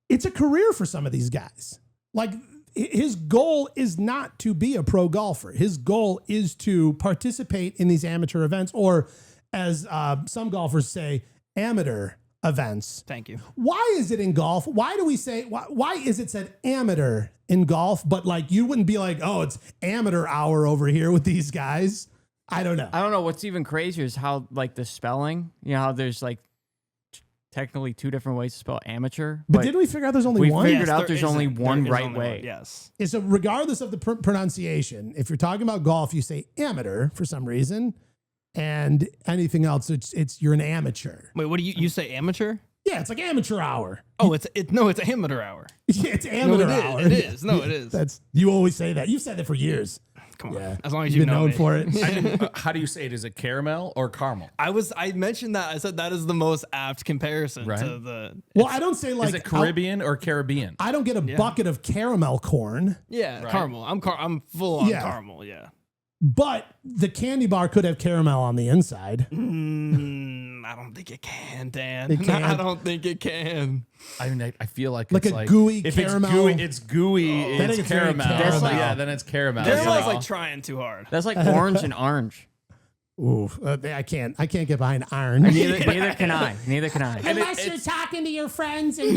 it's a career for some of these guys. Like, his goal is not to be a pro golfer. His goal is to participate in these amateur events, or as some golfers say, amateur events. Thank you. Why is it in golf? Why do we say, why is it said amateur in golf, but like you wouldn't be like, oh, it's amateur hour over here with these guys? I don't know. I don't know. What's even crazier is how, like, the spelling, how there's, like, technically two different ways to spell amateur. But didn't we figure out there's only we one? figured out there there's isn't. only one There is right only way. one, yes. So regardless of the pronunciation, if you're talking about golf, you say amateur for some reason, and anything else, it's you're an amateur. Wait, what do you say? Amateur? Yeah, it's like amateur hour. Oh, it's amateur hour. Yeah, it's amateur hour. It is. No, it is. That's you always say that. You've said that for years. Come on. Yeah. As long as You've you been know known me. for it. I mean, how do you say it? Is it caramel or caramel? I mentioned that. I said that is the most apt comparison Right. to the. Well, I don't say like Is it Caribbean or Caribbean? I don't get a bucket of caramel corn, Yeah, Right. caramel. I'm full on Yeah. caramel. Yeah. but the candy bar could have caramel on the inside. I don't think it can, Dan. It can't? I don't think it can. I mean, I feel like Like it's a gooey if caramel. It's gooey. Then It's it's very caramel. caramel. Yeah, then it's caramel. Caramel you is know? like trying too hard. That's like orange and orange. Ooh, I can't get behind orange. Neither can I. Neither can I. Unless you're talking to your friends and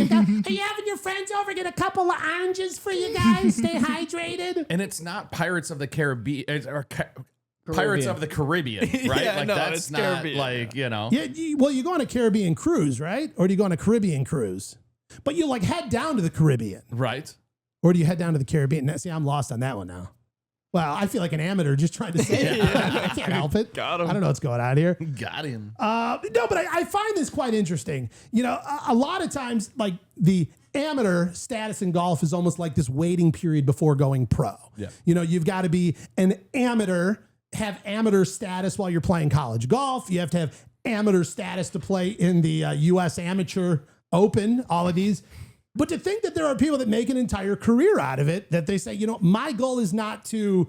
are you having your friends over? Get a couple of oranges for you guys. Stay hydrated. And it's not Pirates of the Caribbean or Pirates of the Caribbean, right? Yeah, like no, that's it's not Caribbean, like Yeah, well, you go on a Caribbean cruise, right? Or do you go on a Caribbean cruise? But you like head down to the Caribbean, right. or do you head down to the Caribbean? Now, see, I'm lost on that one now. Well, I feel like an amateur just trying to say it. I can't help it. Got him. I don't know what's going on here. Got him. No, but I find this quite interesting. A lot of times, like the amateur status in golf is almost like this waiting period before going pro. Yeah. You've got to be an amateur, have amateur status while you're playing college golf. You have to have amateur status to play in the U.S. Amateur Open, all of these. But to think that there are people that make an entire career out of it, that they say, my goal is not to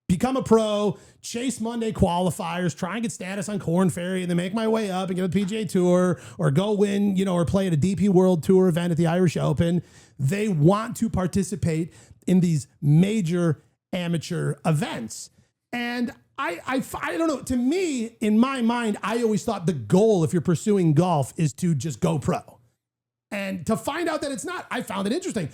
become a pro, chase Monday qualifiers, try and get status on Korn Ferry, and then make my way up and get a PGA Tour, or go win, or play at a DP World Tour event at the Irish Open. They want to participate in these major amateur events. And I don't know. To me, in my mind, I always thought the goal, if you're pursuing golf, is to just go pro. And to find out that it's not, I found it interesting.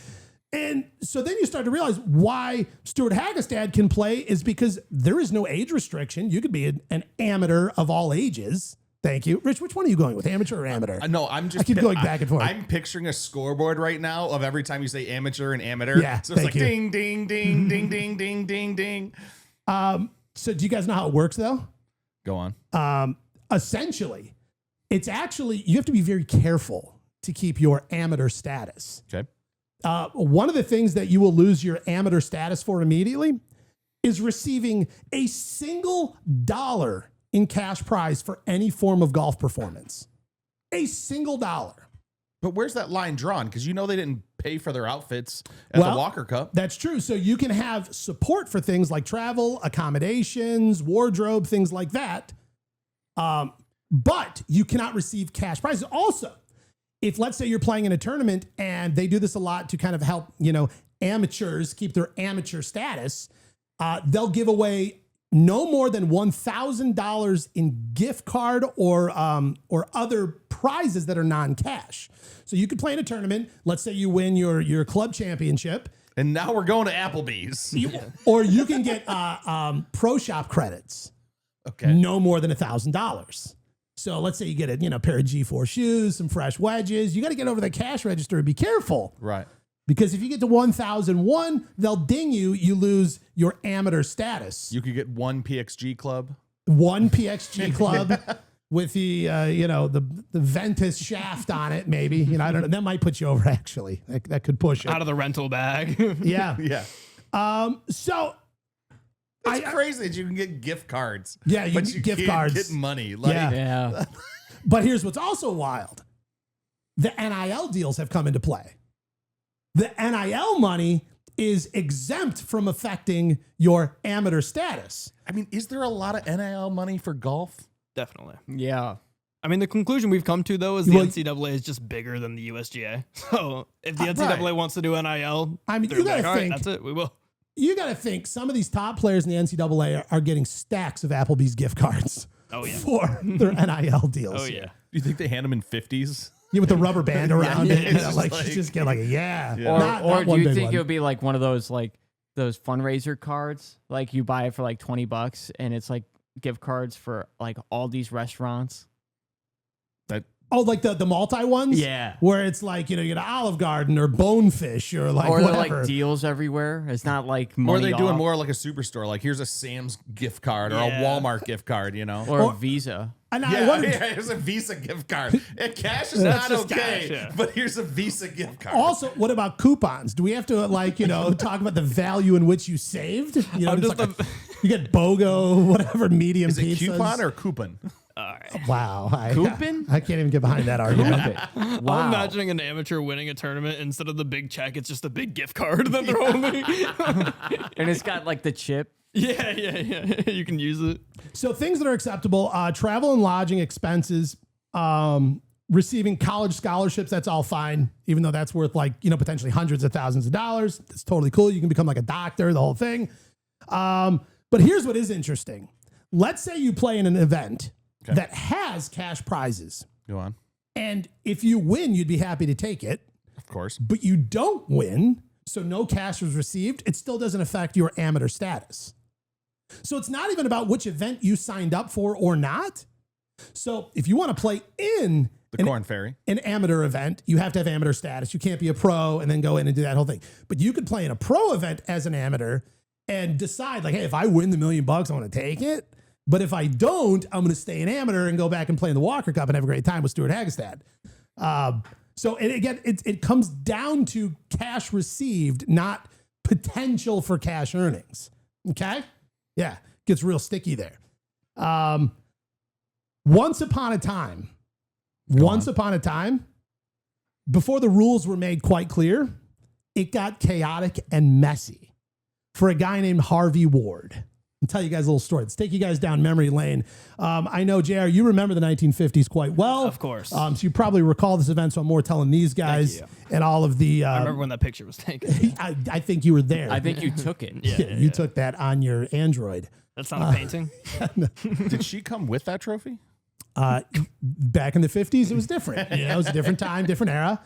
And so then you start to realize why Stewart Hagestad can play is because there is no age restriction. You could be an amateur of all ages. Thank you. Rich, which one are you going with, amateur or amateur? No, I keep going back and forth. I'm picturing a scoreboard right now of every time you say amateur and amateur. Yeah, so it's like you. ding, ding, ding, ding, ding, ding, ding, ding. So do you guys know how it works, though? Go on. Essentially, it's actually, you have to be very careful to keep your amateur status. Okay. One of the things that you will lose your amateur status for immediately is receiving a single dollar in cash prize for any form of golf performance. A single dollar. But where's that line drawn? Because they didn't pay for their outfits at the Walker Cup. That's true. So you can have support for things like travel, accommodations, wardrobe, things like that. But you cannot receive cash prizes. Also, if let's say you're playing in a tournament, and they do this a lot to kind of help, amateurs keep their amateur status, they'll give away no more than $1,000 in gift card or other prizes that are non-cash. So you could play in a tournament. Let's say you win your club championship. And now we're going to Applebee's. Or you can get pro shop credits. Okay. No more than $1,000. So let's say you get a pair of G4 shoes, some fresh wedges. You got to get over the cash register and be careful. Right. Because if you get to 1,001, they'll ding you. You lose your amateur status. You could get one PXG club. One PXG club with the the Ventus shaft on it. Maybe I don't know. That might put you over. Actually, that could push it Out of the rental bag. Yeah. Yeah. So it's crazy that you can get gift cards. Yeah, you but can you gift can't cards. get money. Like, Yeah. But here's what's also wild. The NIL deals have come into play. The NIL money is exempt from affecting your amateur status. I mean, is there a lot of NIL money for golf? Definitely. Yeah. I mean, the conclusion we've come to, though, is the Well, NCAA is just bigger than the USGA. So if the NCAA wants to do NIL, I mean, they're you gotta like, all right, think- that's it. We will. You got to think some of these top players in the NCAA are getting stacks of Applebee's gift cards Oh, yeah. for their NIL deals. Oh, yeah. Do you think they hand them in 50s? Yeah, with the rubber band around it. it's just Like, like- you just get like, yeah. Yeah. Or do one you big think one. it would be like one of those those fundraiser cards? Like you buy it for like $20 and it's like gift cards for like all these restaurants. Oh, like the multi ones? Yeah. Where it's like, you get an Olive Garden or Bonefish or like Or they're whatever. like deals everywhere. It's not like Or are money they doing off. more like a superstore? Like, here's a Sam's gift card or Yeah. a Walmart gift card, or a Visa. And I wondered, here's a Visa gift card. Cash is That's not just okay, cash, yeah. but here's a Visa gift card. also, what about coupons? Do we have to talk about the value in which you saved? I'm It's just like you get BOGO, whatever, medium is it pizzas. coupon or coupon? All right. Wow. Coupon? I can't even get behind that argument. I'm Wow. imagining an amateur winning a tournament. Instead of the big check, it's just a big gift card that they're holding. And it's got like the chip. Yeah. You can use it. So things that are acceptable, travel and lodging expenses, receiving college scholarships, that's all fine, even though that's worth potentially hundreds of thousands of dollars. That's totally cool. You can become like a doctor, the whole thing. But here's what is interesting. Let's say you play in an event that has cash prizes. Go on. And if you win, you'd be happy to take it. Of course. But you don't win, so no cash was received. It still doesn't affect your amateur status. So it's not even about which event you signed up for or not. So if you want to play in The Korn Ferry. an amateur event, you have to have amateur status. You can't be a pro and then go in and do that whole thing. But you could play in a pro event as an amateur and decide hey, if I win the $1 million, I want to take it. But if I don't, I'm going to stay an amateur and go back and play in the Walker Cup and have a great time with Stewart Hagestad. So it comes down to cash received, not potential for cash earnings. Okay? Yeah, gets real sticky there. Once upon a time, before the rules were made quite clear, it got chaotic and messy for a guy named Harvey Ward. I'll tell you guys a little story. Let's take you guys down memory lane. I know, JR, you remember the 1950s quite well. Of course. So you probably recall this event, so I'm more telling these guys and all of the... I remember when that picture was taken. I think you were there. I think you took it. You took that on your Android. That's not a painting. Did she come with that trophy? Back in the 50s, it was different. It was a different time, different era.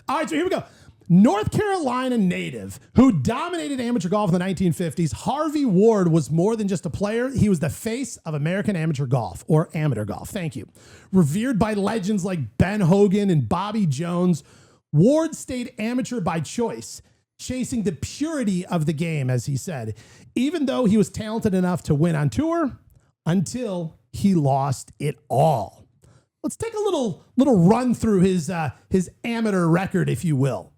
All right, so here we go. North Carolina native who dominated amateur golf in the 1950s, Harvey Ward was more than just a player. He was the face of American amateur golf, or amateur golf. Thank you. Revered by legends like Ben Hogan and Bobby Jones, Ward stayed amateur by choice, chasing the purity of the game, as he said, even though he was talented enough to win on tour until he lost it all. Let's take a little run through his amateur record, if you will.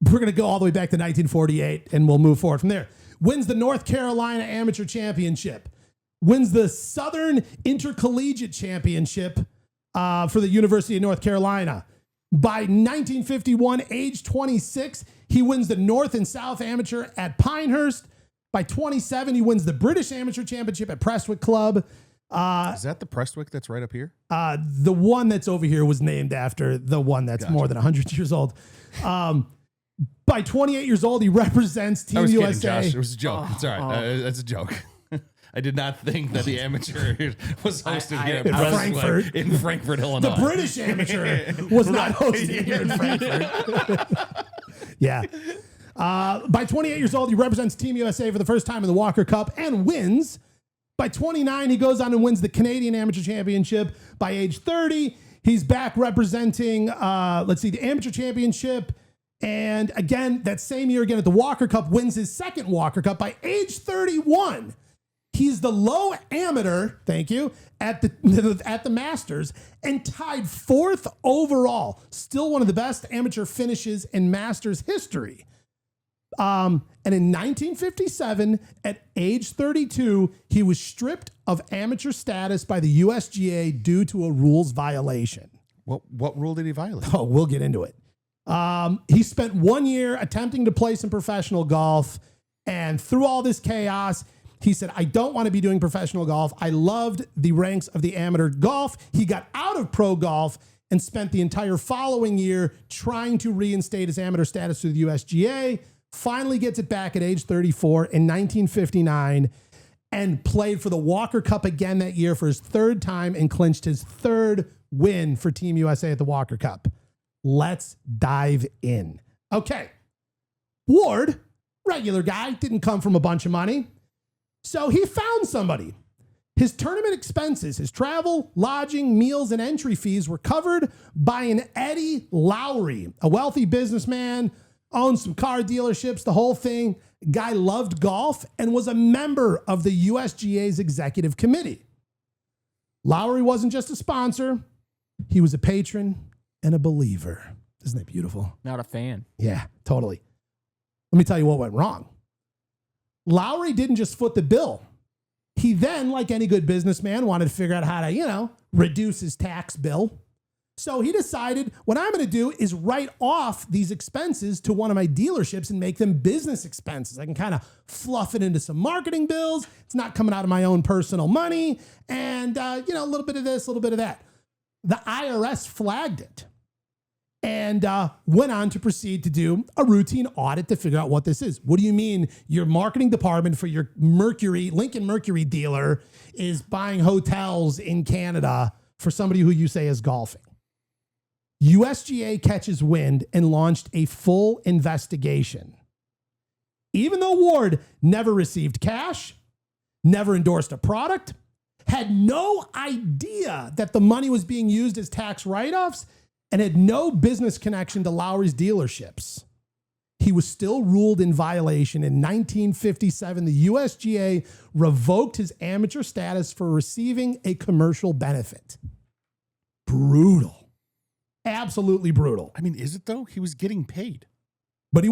We're going to go all the way back to 1948, and we'll move forward from there. Wins the North Carolina Amateur Championship. Wins the Southern Intercollegiate Championship for the University of North Carolina. By 1951, age 26, he wins the North and South Amateur at Pinehurst. By 27, he wins the British Amateur Championship at Prestwick Club. Is that the Prestwick that's right up here? The one that's over here was named after the one that's more than 100 years old. By 28 years old, he represents Team USA. Kidding, Josh. It was a joke. It's all right. That's a joke. I did not think that the amateur was hosted here in Frankfurt, Illinois. The British amateur was not hosted here in Frankfurt. Yeah. By 28 years old, he represents Team USA for the first time in the Walker Cup and wins. By 29, he goes on and wins the Canadian Amateur Championship. By age 30, he's back representing, the Amateur Championship. And again, that same year again at the Walker Cup, wins his second Walker Cup. By age 31, he's the low amateur, thank you, at the Masters and tied 4th overall. Still one of the best amateur finishes in Masters history. And in 1957, at age 32, he was stripped of amateur status by the USGA due to a rules violation. What rule did he violate? Oh, we'll get into it. He spent 1 year attempting to play some professional golf, and through all this chaos, he said, I don't want to be doing professional golf. I loved the ranks of the amateur golf. He got out of pro golf and spent the entire following year trying to reinstate his amateur status through the USGA, finally gets it back at age 34 in 1959, and played for the Walker Cup again that year for his third time and clinched his third win for Team USA at the Walker Cup. Let's dive in. Okay. Ward, regular guy, didn't come from a bunch of money. So he found somebody. His tournament expenses, his travel, lodging, meals, and entry fees were covered by an Eddie Lowry, a wealthy businessman, owned some car dealerships, the whole thing. Guy loved golf and was a member of the USGA's executive committee. Lowry wasn't just a sponsor. He was a patron and a believer. Isn't that beautiful? Not a fan. Yeah, totally. Let me tell you what went wrong. Lowry didn't just foot the bill. He then, like any good businessman, wanted to figure out how to, reduce his tax bill. So he decided what I'm going to do is write off these expenses to one of my dealerships and make them business expenses. I can kind of fluff it into some marketing bills. It's not coming out of my own personal money. And, a little bit of this, a little bit of that. The IRS flagged it and went on to proceed to do a routine audit to figure out what this is. What do you mean your marketing department for your Lincoln Mercury dealer is buying hotels in Canada for somebody who you say is golfing? USGA catches wind and launched a full investigation. Even though Ward never received cash, never endorsed a product, had no idea that the money was being used as tax write-offs, and had no business connection to Lowry's dealerships, he was still ruled in violation. In 1957, the USGA revoked his amateur status for receiving a commercial benefit. Brutal. Absolutely brutal. I mean, is it though? He was getting paid. But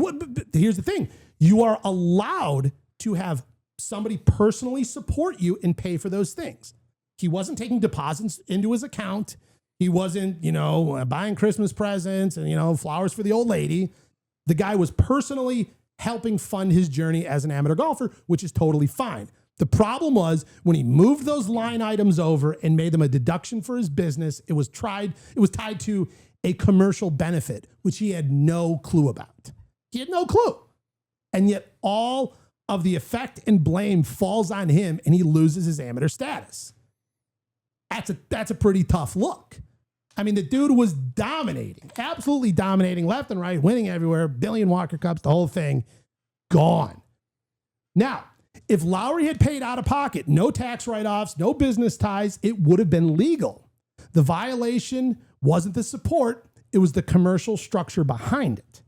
here's the thing. You are allowed to have somebody personally support you and pay for those things. He wasn't taking deposits into his account. He wasn't, buying Christmas presents and, flowers for the old lady. The guy was personally helping fund his journey as an amateur golfer, which is totally fine. The problem was when he moved those line items over and made them a deduction for his business, it was tied to a commercial benefit, which he had no clue about. He had no clue. And yet all of the effect and blame falls on him and he loses his amateur status. That's a pretty tough look. I mean, the dude was dominating, absolutely dominating left and right, winning everywhere, billion Walker Cups, the whole thing, gone. Now, if Lowry had paid out of pocket, no tax write-offs, no business ties, it would have been legal. The violation wasn't the support, it was the commercial structure behind it.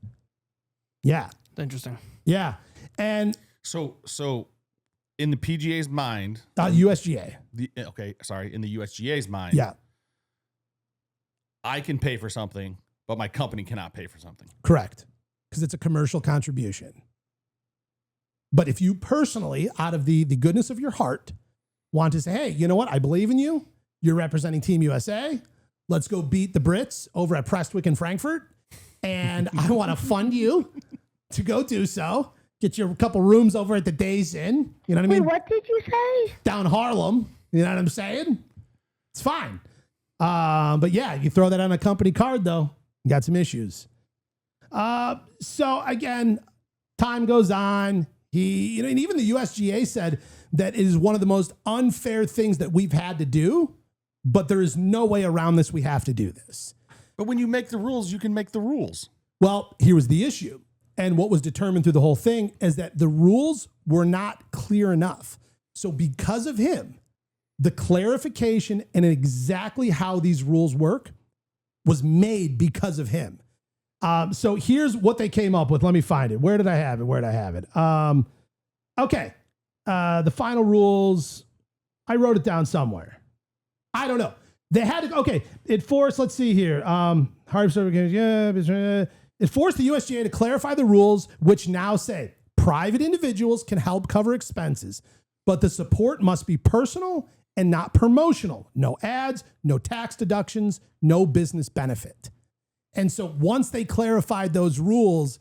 Yeah. Interesting. Yeah. And So in the PGA's mind, USGA. In the USGA's mind, Yeah. I can pay for something, but my company cannot pay for something. Correct. Because it's a commercial contribution. But if you personally, out of the goodness of your heart, want to say, hey, you know what? I believe in you. You're representing Team USA. Let's go beat the Brits over at Prestwick and Frankfurt. And I want to fund you to go do so. Get you a couple rooms over at the Days Inn. You know what I mean? Wait, what did you say? Down Harlem. You know what I'm saying? It's fine. But yeah, you throw that on a company card, though, you got some issues. So again, time goes on. And even the USGA said that it is one of the most unfair things that we've had to do, but there is no way around this. We have to do this. But when you make the rules, you can make the rules. Well, here was the issue. And what was determined through the whole thing is that the rules were not clear enough. So because of him, the clarification and exactly how these rules work was made because of him. So here's what they came up with. Let me find it. Where did I have it? Okay. The final rules, I wrote it down somewhere. I don't know. They had to, okay. It forced, let's see here. It forced the USGA to clarify the rules, which now say private individuals can help cover expenses, but the support must be personal and not promotional. No ads, no tax deductions, no business benefit. And so once they clarified those rules,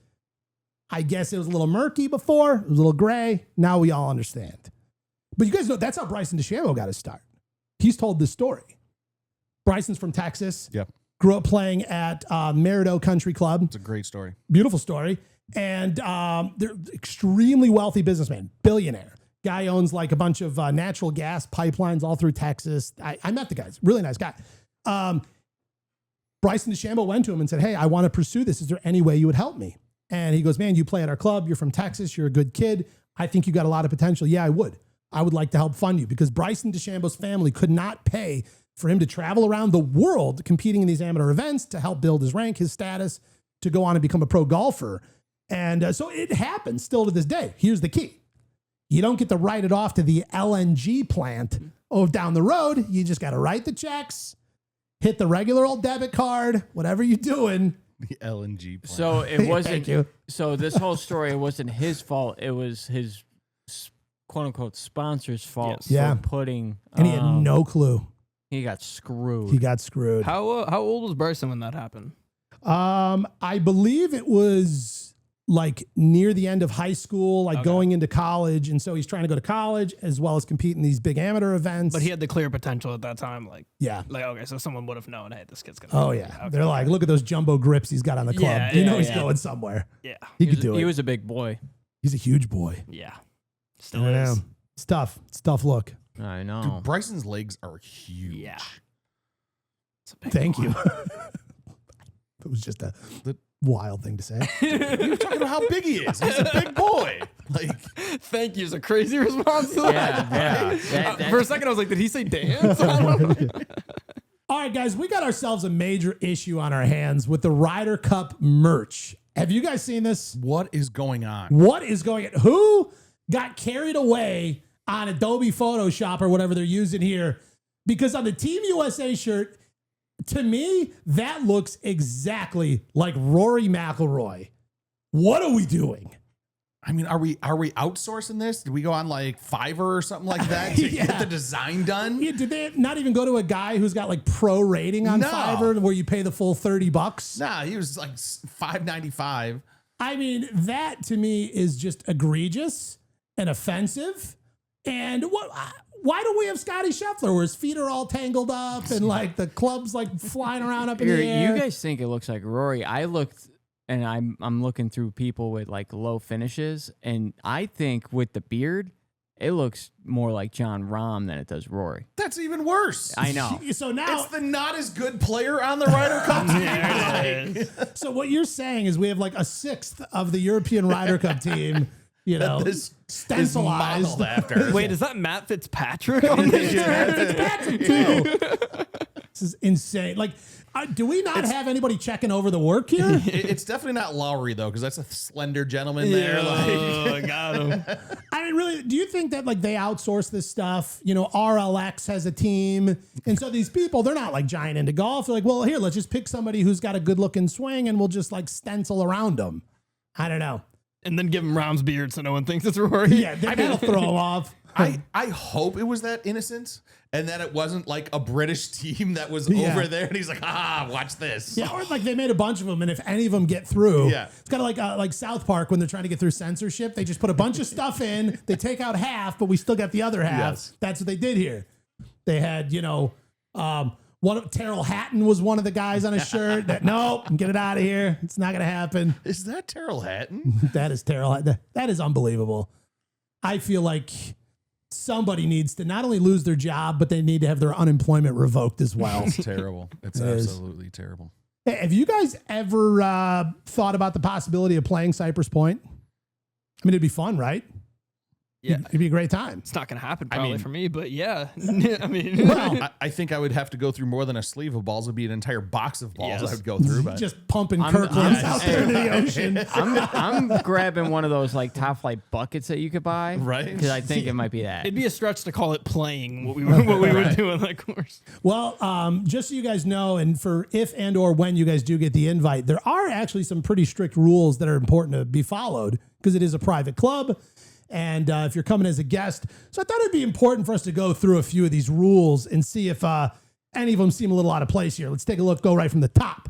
I guess it was a little murky before, it was a little gray. Now we all understand. But you guys know that's how Bryson DeChambeau got his start. He's told this story. Bryson's from Texas. Yep. Grew up playing at Merido Country Club. It's a great story. Beautiful story. And they're extremely wealthy businessman, billionaire. Guy owns like a bunch of natural gas pipelines all through Texas. I met the guy. Really nice guy. Bryson DeChambeau went to him and said, hey, I want to pursue this. Is there any way you would help me? And he goes, man, you play at our club. You're from Texas. You're a good kid. I think you got a lot of potential. Yeah, I would. I would like to help fund you because Bryson DeChambeau's family could not pay for him to travel around the world competing in these amateur events to help build his rank, his status, to go on and become a pro golfer. And so it happens still to this day. Here's the key. You don't get to write it off to the LNG plant down the road. You just got to write the checks, hit the regular old debit card, whatever you're doing. The LNG plant. So it wasn't. Thank you. So this whole story, it wasn't his fault. It was his quote unquote sponsor's fault for Yeah. putting. And he had no clue. He got screwed. He got screwed. How old was Bryson when that happened? I believe it was like near the end of high school, like going into college. And so he's trying to go to college as well as compete in these big amateur events. But he had the clear potential at that time. yeah. Okay, so someone would have known, hey, this kid's gonna. Oh yeah. They're like, look at those jumbo grips he's got on the club. Yeah, you know yeah, he's yeah. going somewhere. Yeah, He could do it. He was a big boy. He's a huge boy. yeah, still I know. is. It's tough. It's a tough look. I know. Dude, Bryson's legs are huge. Yeah. It's a big Thank boy. you. It was just a wild thing to say. You're talking about how big he is. He's a big boy. Like, Thank you is a crazy response to that. Yeah. For a second, I was like, did he say dance? I don't know. All right, guys, we got ourselves a major issue on our hands with the Ryder Cup merch. Have you guys seen this? what is going on? What is going on? Who got carried away on Adobe Photoshop or whatever they're using here? Because on the Team USA shirt, to me, that looks exactly like Rory McIlroy. What are we doing? I mean, are we outsourcing this? Did we go on like Fiverr or something like that to get the design done? Yeah, did they not even go to a guy who's got like pro rating on Fiverr where you pay the full $30? Nah, he was like $5.95. I mean, that to me is just egregious and offensive. And why don't we have Scottie Scheffler where his feet are all tangled up and like the club's like flying around up in the air? You guys think it looks like Rory. I looked and I'm looking through people with like low finishes, and I think with the beard, it looks more like John Rahm than it does Rory. That's even worse. I know. So now It's the not as good player on the Ryder Cup team. So what you're saying is we have like a sixth of the European Ryder Cup team, you know, This is stencilized. modeled after. Wait, is that Matt Fitzpatrick on this? Fitzpatrick too. This is insane. Like, do we not have anybody checking over the work here? It's definitely not Lowry though, because that's a slender gentleman there. Like, Got him. I mean, really, do you think that like they outsource this stuff? You know, RLX has a team. And so these people, they're not like giant into golf. They're like, well, here, let's just pick somebody who's got a good looking swing and we'll just like stencil around them. I don't know. And then give him Rahm's beard so no one thinks it's Rory. Yeah, that'll throw them off. I hope it was that innocent and that it wasn't like a British team that was over there and he's like, watch this. Yeah, or like they made a bunch of them, and if any of them get through, Yeah. it's kind of like South Park when they're trying to get through censorship. They just put a bunch of stuff in, they take out half, but we still got the other half. Yes. That's what they did here. They had, you know, Terrell Hatton was one of the guys on his shirt. That nope, get it out of here. It's not gonna happen. Is that Terrell Hatton? That is Terrell Hatton. That is unbelievable. I feel like somebody needs to not only lose their job, but they need to have their unemployment revoked as well. It's terrible. It's absolutely terrible. Hey, have you guys ever thought about the possibility of playing Cypress Point? I mean, it'd be fun, right? Yeah. It'd be a great time. It's not going to happen probably mean- for me, but yeah. I mean, Well, I think I would have to go through more than a sleeve of balls. It would be an entire box of balls Yes. I would go through. But just pumping I'm- Kirklands I'm- out there into the ocean. I'm grabbing one of those like Top Flight buckets that you could buy, Right. Because I think it might be that. it'd be a stretch to call it playing what we would do on that course. Well, just so you guys know, and for if and or when you guys do get the invite, there are actually some pretty strict rules that are important to be followed because it is a private club. And if you're coming as a guest, so I thought it'd be important for us to go through a few of these rules and see if any of them seem a little out of place here. Let's take a look, go right from the top.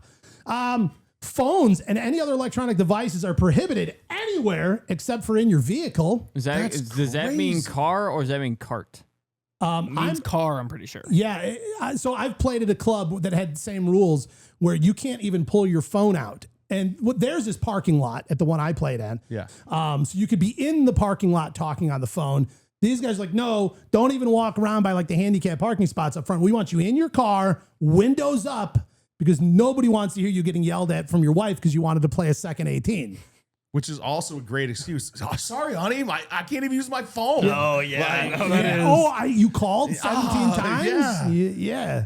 Phones and any other electronic devices are prohibited anywhere except for in your vehicle. Does that mean crazy. car or does that mean cart? Means car, I'm pretty sure. Yeah. So I've played at a club that had the same rules where you can't even pull your phone out. And there's this parking lot at the one I played at. yeah. So you could be in the parking lot talking on the phone. These guys are like, no, don't even walk around by like the handicap parking spots up front. We want you in your car, windows up, because nobody wants to hear you getting yelled at from your wife because you wanted to play a second 18. Which is also a great excuse. Oh, sorry, honey, I can't even use my phone. Oh, yeah. Like, I know that is. Oh, you called 17 times? yeah. Yeah.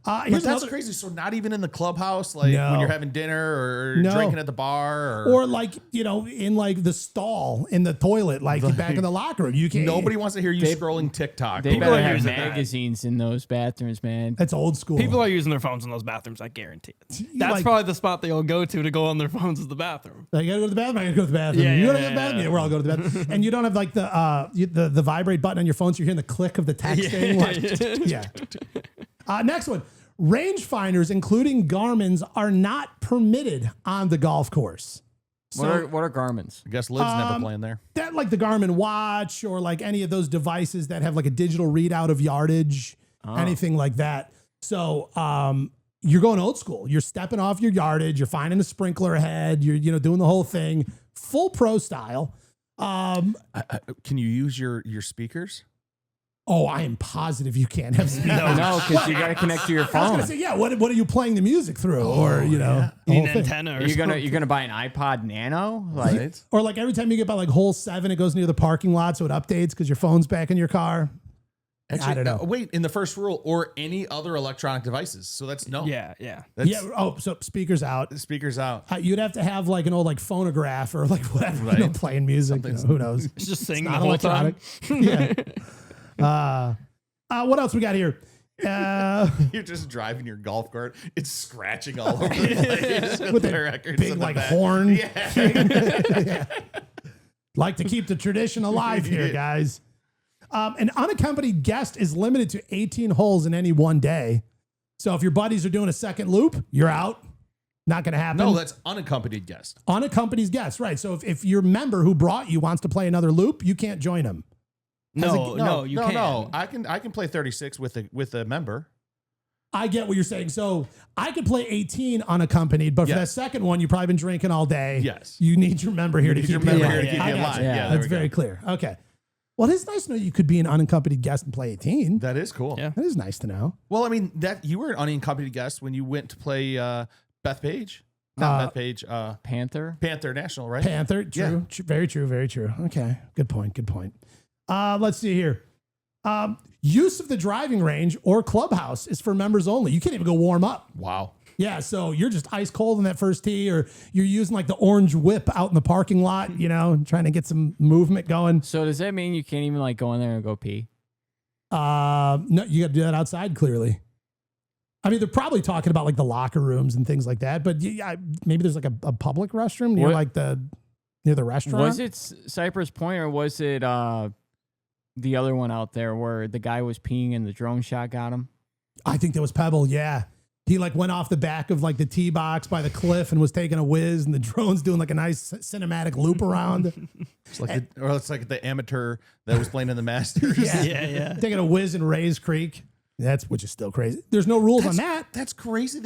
But Here's that's another, crazy. So not even in the clubhouse, like No. when you're having dinner or No. drinking at the bar, or like, you know, in like the stall in the toilet, like back in the locker room. You can't. nobody wants to hear you scrolling TikTok. They People better are have using that. magazines in those bathrooms, man. That's old school. People are using their phones in those bathrooms, I guarantee it. That's like- probably the spot they all go to go on their phones is the bathroom. Like, you gotta go to the bathroom. I gotta go to the bathroom. Yeah, you gotta yeah, go to the bathroom. yeah. Yeah, we're all going to the bathroom. And you don't have like the vibrate button on your phone, so you're hearing the click of the texting. Next one. Rangefinders, including Garmin's, are not permitted on the golf course. So What are Garmin's? I guess Liv's never playing there. that like the Garmin watch or like any of those devices that have like a digital readout of yardage, anything like that. So you're going old school. You're stepping off your yardage. You're finding a sprinkler head. You're doing the whole thing, full pro style. Can you use your speakers? Oh, I am positive you can't have speakers. No, because you got to connect to your I was phone. gonna say, yeah. What are you playing the music through, or you know, the Need whole an thing. antenna or You're something. gonna buy an iPod Nano, like Or like every time you get by like hole 7, it goes near the parking lot, so it updates because your phone's back in your car. I don't know. Wait, in the first rule, or any other electronic devices. So that's no. Yeah. That's Yeah. Oh, so speakers out. speakers out. You'd have to have like an old like phonograph or like whatever, you know, Right. playing music. You know, who knows? It's just sing the Not whole time. electronic. Yeah. What else we got here? You're just driving your golf cart. It's scratching all over the place With the that records big in the like back. horn. Yeah. Like to keep the tradition alive here, guys. An unaccompanied guest is limited to 18 holes in any one day. So if your buddies are doing a second loop, you're out. Not going to happen. No, that's unaccompanied guest. Unaccompanied guest, right. So if your member who brought you wants to play another loop, you can't join him. No, you can't. No, I can play 36 with a member. I get what you're saying. So I could play 18 unaccompanied, but for that second one, you've probably been drinking all day. Yes. You need your member here to keep you in line. Yeah, That's very clear. Okay. Well, it is nice to know you could be an unaccompanied guest and play 18. That is cool. Yeah. That is nice to know. Well, I mean, that you were an unaccompanied guest when you went to play Bethpage. Not Bethpage. Panther National, right? Panther. True. Yeah. Very true. Very true. Okay. Good point. Let's see here. Use of the driving range or clubhouse is for members only. You can't even go warm up. Wow. Yeah, so you're just ice cold in that first tee, or you're using like the orange whip out in the parking lot, trying to get some movement going. So does that mean you can't even like go in there and go pee? No, you got to do that outside, clearly. I mean, they're probably talking about like the locker rooms and things like that, but maybe there's like a public restroom near near the restaurant. Was it Cypress Point or was it the other one out there where the guy was peeing and the drone shot got him? I think that was Pebble, yeah. He like went off the back of like the tee box by the cliff and was taking a whiz, and the drone's doing like a nice cinematic loop around. It's like the amateur that was playing in the Masters. Yeah. Taking a whiz in Rays Creek. Which is still crazy. There's no rules on that. That's crazy.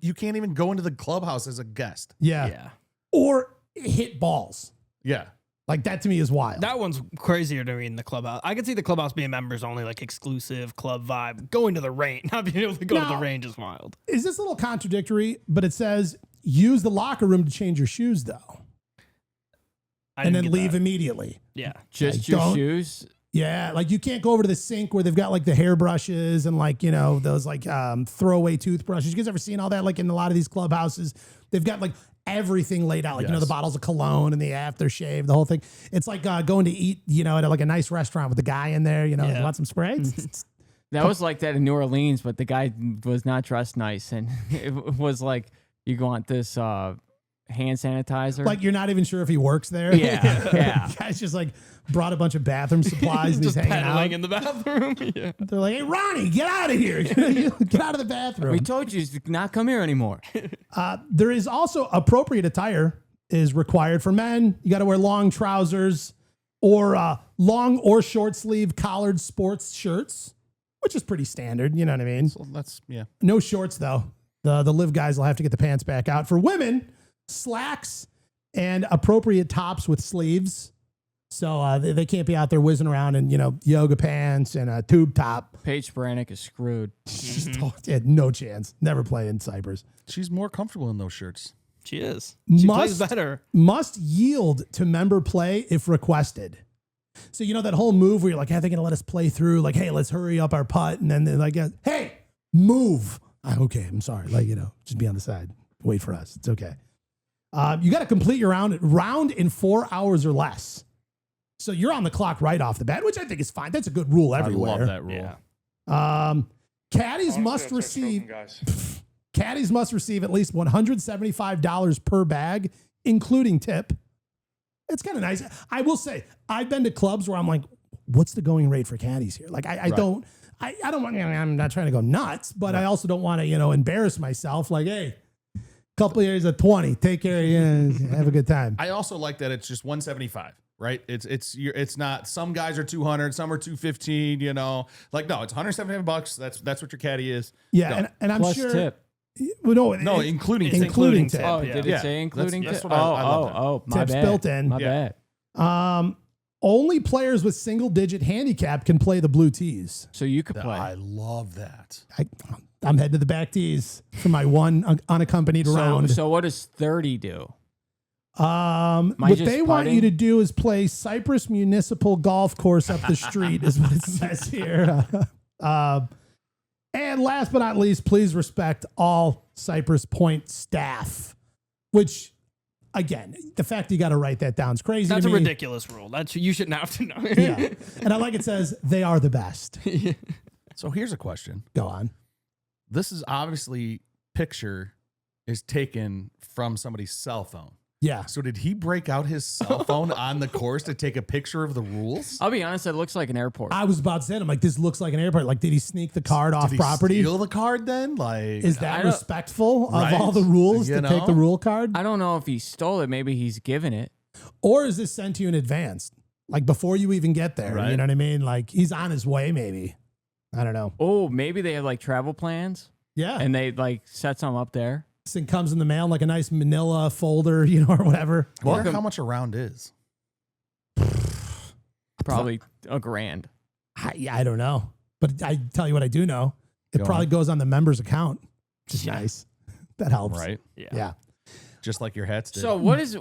You can't even go into the clubhouse as a guest. Yeah. Or hit balls. Yeah. Like that to me is wild. That one's crazier to me in the clubhouse. I could see the clubhouse being members only, like exclusive club vibe. Going to the range, not being able to go to the range is wild. Is this a little contradictory? But it says use the locker room to change your shoes, though, and then leave immediately. Yeah, just your shoes. Yeah, like you can't go over to the sink where they've got like the hairbrushes and like those like throwaway toothbrushes. You guys ever seen all that? Like in a lot of these clubhouses, they've got like everything laid out, like the bottles of cologne and the aftershave, the whole thing. It's like going to eat, at like a nice restaurant with the guy in there. Want some spray? That was like that in New Orleans, but the guy was not dressed nice, and it was like you want this hand sanitizer. Like you're not even sure if he works there. Yeah. The guy's just like brought a bunch of bathroom supplies and he's just hanging out in the bathroom. Yeah. They're like, hey, Ronnie, get out of here. Get out of the bathroom. We told you to not come here anymore. There is also appropriate attire is required for men. You got to wear long trousers or long or short sleeve collared sports shirts, which is pretty standard. You know what I mean? So that's, No shorts, though. The live guys will have to get the pants back out. For women, slacks and appropriate tops with sleeves. So they can't be out there whizzing around in, yoga pants and a tube top. Paige Sporanic is screwed. No chance. Never play in Cypress. She's more comfortable in those shirts. She is. She plays better. Must yield to member play if requested. So, that whole move where you're like, hey, they're going to let us play through. Like, hey, let's hurry up our putt. And then they're like, hey, move. Okay, I'm sorry. Like, just be on the side. Wait for us. It's okay. You got to complete your round in 4 hours or less. So you're on the clock right off the bat, which I think is fine. That's a good rule everywhere. I love that rule. Yeah. Caddies must receive at least $175 per bag, including tip. It's kind of nice. I will say, I've been to clubs where I'm like, what's the going rate for caddies here? Like, I don't want, I'm not trying to go nuts, but I also don't want to, embarrass myself. Like, hey, couple of years of 20, take care of you, have a good time. I also like that it's just 175. Right? It's not, some guys are 200, some are 215, like, no, it's $175. That's what your caddy is. Yeah. And I'm plus sure tip. No, including tip. Oh, did it say including that's tip? what I love my Tips bad. built in. My bad. Only players with single digit handicap can play the blue tees. So you could play. I love that. I'm heading to the back tees for my one unaccompanied round. So what does 30 do? What they want you to do is play Cypress Municipal Golf Course up the street is what it says here. And last but not least, please respect all Cypress Point staff, which, again, the fact you got to write that down is crazy. That's to a me. ridiculous rule. You shouldn't have to know. Yeah. And I like it says they are the best. So here's a question. Go on. This is obviously picture is taken from somebody's cell phone. Yeah. So did he break out his cell phone on the course to take a picture of the rules? I'll be honest, it looks like an airport. I was about to say, I'm like, this looks like an airport. Like, did he sneak the card off Did he property? steal the card then? Like, Is I that don't- respectful Right? of all the rules You to take the know? rule card? I don't know if he stole it. Maybe he's given it. Or is this sent to you in advance? Like before you even get there. Right. You know what I mean? Like he's on his way, maybe. I don't know. Oh, maybe they have like travel plans Yeah. and they like set some up there. This thing comes in the mail in like a nice manila folder, you know, or whatever. I wonder Welcome. how much a round is. Probably $1,000. I don't know. But I tell you what I do know. It Go probably on. goes on the member's account. Which is nice. That helps. Right. Yeah. Just like your hats did. So what is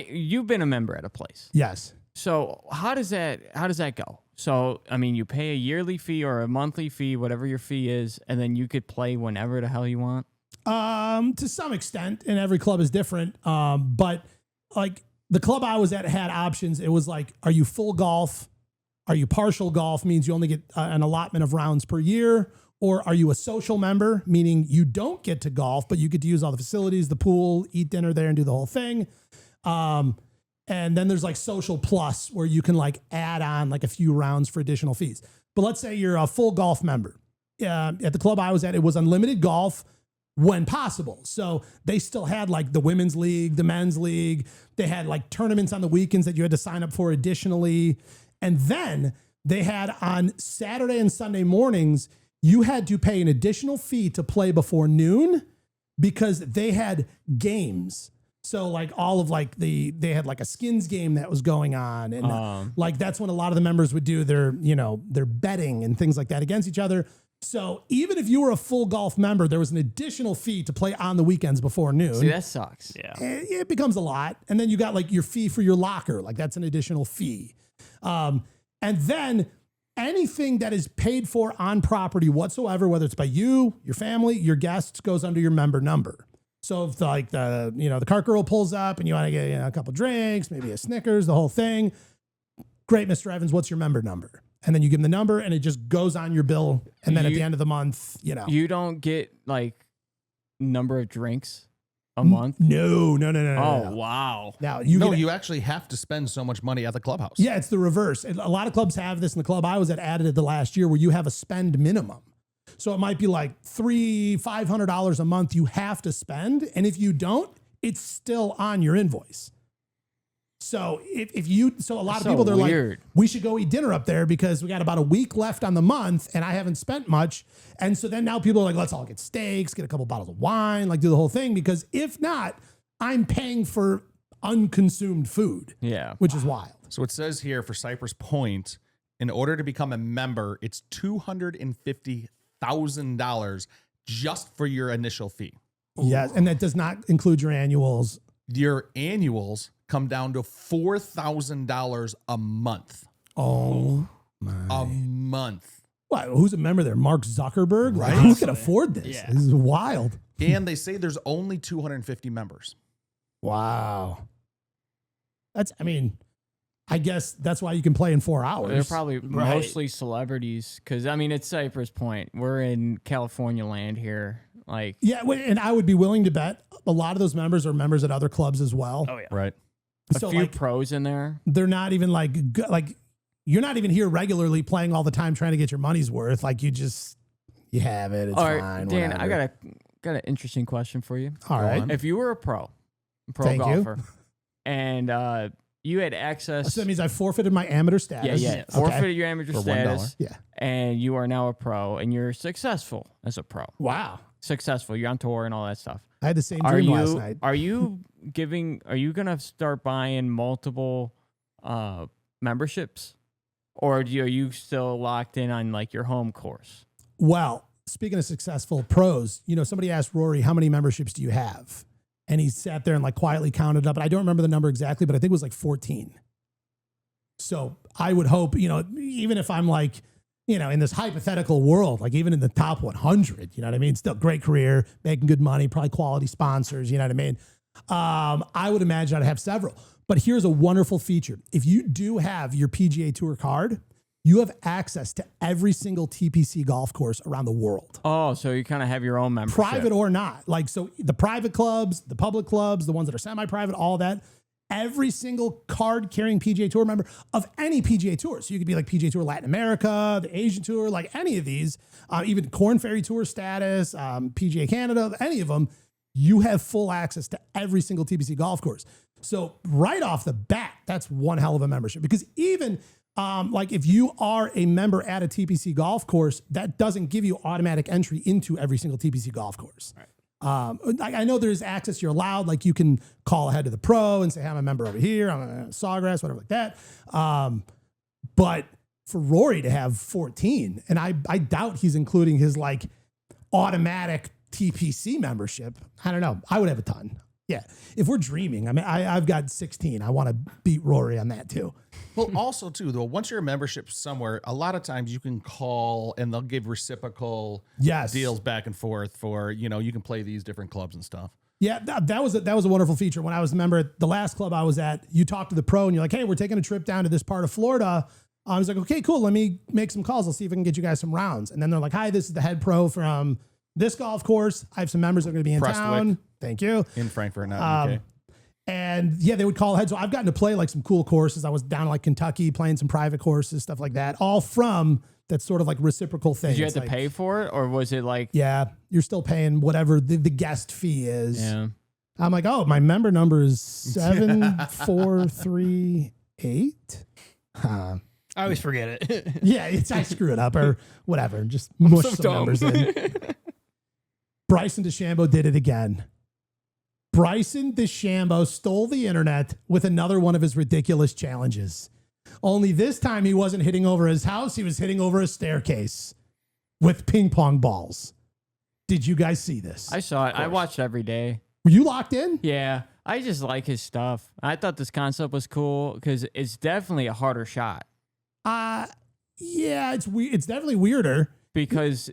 you've been a member at a place. Yes. So how does that go? So I mean, you pay a yearly fee or a monthly fee, whatever your fee is, and then you could play whenever the hell you want. To some extent, and every club is different. But like the club I was at had options. It was like, are you full golf? Are you partial golf? Means you only get an allotment of rounds per year. Or are you a social member, meaning you don't get to golf, but you get to use all the facilities, the pool, eat dinner there and do the whole thing. And then there's like social plus where you can like add on like a few rounds for additional fees. But let's say you're a full golf member. At the club I was at, it was unlimited golf when possible. So they still had like the women's league, the men's league. They had like tournaments on the weekends that you had to sign up for additionally. And then they had on Saturday and Sunday mornings, you had to pay an additional fee to play before noon because they had games. So like all of like they had like a skins game that was going on. And like, that's when a lot of the members would do their betting and things like that against each other. So even if you were a full golf member, there was an additional fee to play on the weekends before noon. See, that sucks. Yeah. It becomes a lot. And then you got like your fee for your locker. Like that's an additional fee. And then anything that is paid for on property whatsoever, whether it's by you, your family, your guests, goes under your member number. So if like the cart girl pulls up and you want to get a couple drinks, maybe a Snickers, the whole thing. Great, Mr. Evans, what's your member number? And then you give them the number and it just goes on your bill. And then at the end of the month, You don't get like number of drinks a month. No. Oh, wow. Now you actually have to spend so much money at the clubhouse. Yeah, it's the reverse. And a lot of clubs have this. In the club I was at added it the last year where you have a spend minimum. So it might be like $500 a month you have to spend. And if you don't, it's still on your invoice. So so a lot of So people, they're weird. like, we should go eat dinner up there because we got about a week left on the month and I haven't spent much. And so then now people are like, let's all get steaks, get a couple bottles of wine, like do the whole thing. Because if not, I'm paying for unconsumed food. Yeah. Which is wild. So it says here for Cypress Point, in order to become a member, it's $250,000 just for your initial fee. Yes. And that does not include your annuals. Your annuals come down to $4,000 a month. Oh, A month. wow. Who's a member there? Mark Zuckerberg? Like, Right. who can afford this? Yeah. This is wild. And they say there's only 250 members. Wow. I guess that's why you can play in 4 hours. They're probably mostly celebrities because, I mean, it's Cypress Point. We're in California land here. Like, Yeah. And I would be willing to bet a lot of those members are members at other clubs as well. Oh yeah. Right. a So few like, pros in there. they're not even like you're not even here regularly playing all the time trying to get your money's worth. Like you have it. It's All right, fine. Dan, whatever. I got an interesting question for you. All right. on. If you were a pro Thank you. golfer, and you had access, So that means I forfeited my amateur status. yeah, Okay. forfeited your amateur For $1. status, Yeah. and you are now a pro, and you're successful as a pro. Wow. Successful, you're on tour and all that stuff. I had the same Are dream you last night. are you gonna start buying multiple memberships, or are you still locked in on like your home course? Well, speaking of successful pros, somebody asked Rory, how many memberships do you have? And he sat there and like quietly counted up. And I don't remember the number exactly, but I think it was like 14. So I would hope, even if I'm like, in this hypothetical world, like even in the top 100, you know what I mean? Still great career, making good money, probably quality sponsors, you know what I mean? I would imagine I'd have several. But here's a wonderful feature. If you do have your PGA Tour card, you have access to every single TPC golf course around the world. Oh, so you kind of have your own membership. Private or not. Like, so the private clubs, the public clubs, the ones that are semi-private, all that. Every single card-carrying PGA Tour member of any PGA Tour. So you could be like PGA Tour Latin America, the Asian Tour, like any of these, even Corn Ferry Tour status, PGA Canada, any of them, you have full access to every single TPC golf course. So right off the bat, that's one hell of a membership. Because even like if you are a member at a TPC golf course, that doesn't give you automatic entry into every single TPC golf course. Right. I know there's access you're allowed, like you can call ahead to the pro and say, hey, I'm a member over here, I'm a Sawgrass, whatever like that. But for Rory to have 14, and I doubt he's including his like automatic TPC membership. I don't know. I would have a ton. Yeah. If we're dreaming, I mean, I've got 16. I want to beat Rory on that too. Well, also too, though, once you're a membership somewhere, a lot of times you can call and they'll give reciprocal deals back and forth for, you can play these different clubs and stuff. Yeah, that was a wonderful feature. When I was a member at the last club I was at, you talk to the pro and you're like, hey, we're taking a trip down to this part of Florida. I was like, okay, cool. Let me make some calls. I'll see if I can get you guys some rounds. And then they're like, hi, this is the head pro from this golf course. I have some members that are going to be in town. Thank you. In Frankfurt, not in UK. And yeah, they would call ahead. So I've gotten to play like some cool courses. I was down in like Kentucky playing some private courses, stuff like that, all from that sort of like reciprocal thing. Did you have to pay for it, or was it like? Yeah, you're still paying whatever the guest fee is. Yeah. I'm like, oh, my member number is 7438. I always forget it. Yeah, I screw it up or whatever. Just mush some numbers in. Bryson DeChambeau did it again. Bryson DeChambeau stole the internet with another one of his ridiculous challenges. Only this time he wasn't hitting over his house. He was hitting over a staircase with ping pong balls. Did you guys see this? I saw it. I watched every day. Were you locked in? Yeah. I just like his stuff. I thought this concept was cool because it's definitely a harder shot. Yeah, it's weird. It's definitely weirder. Because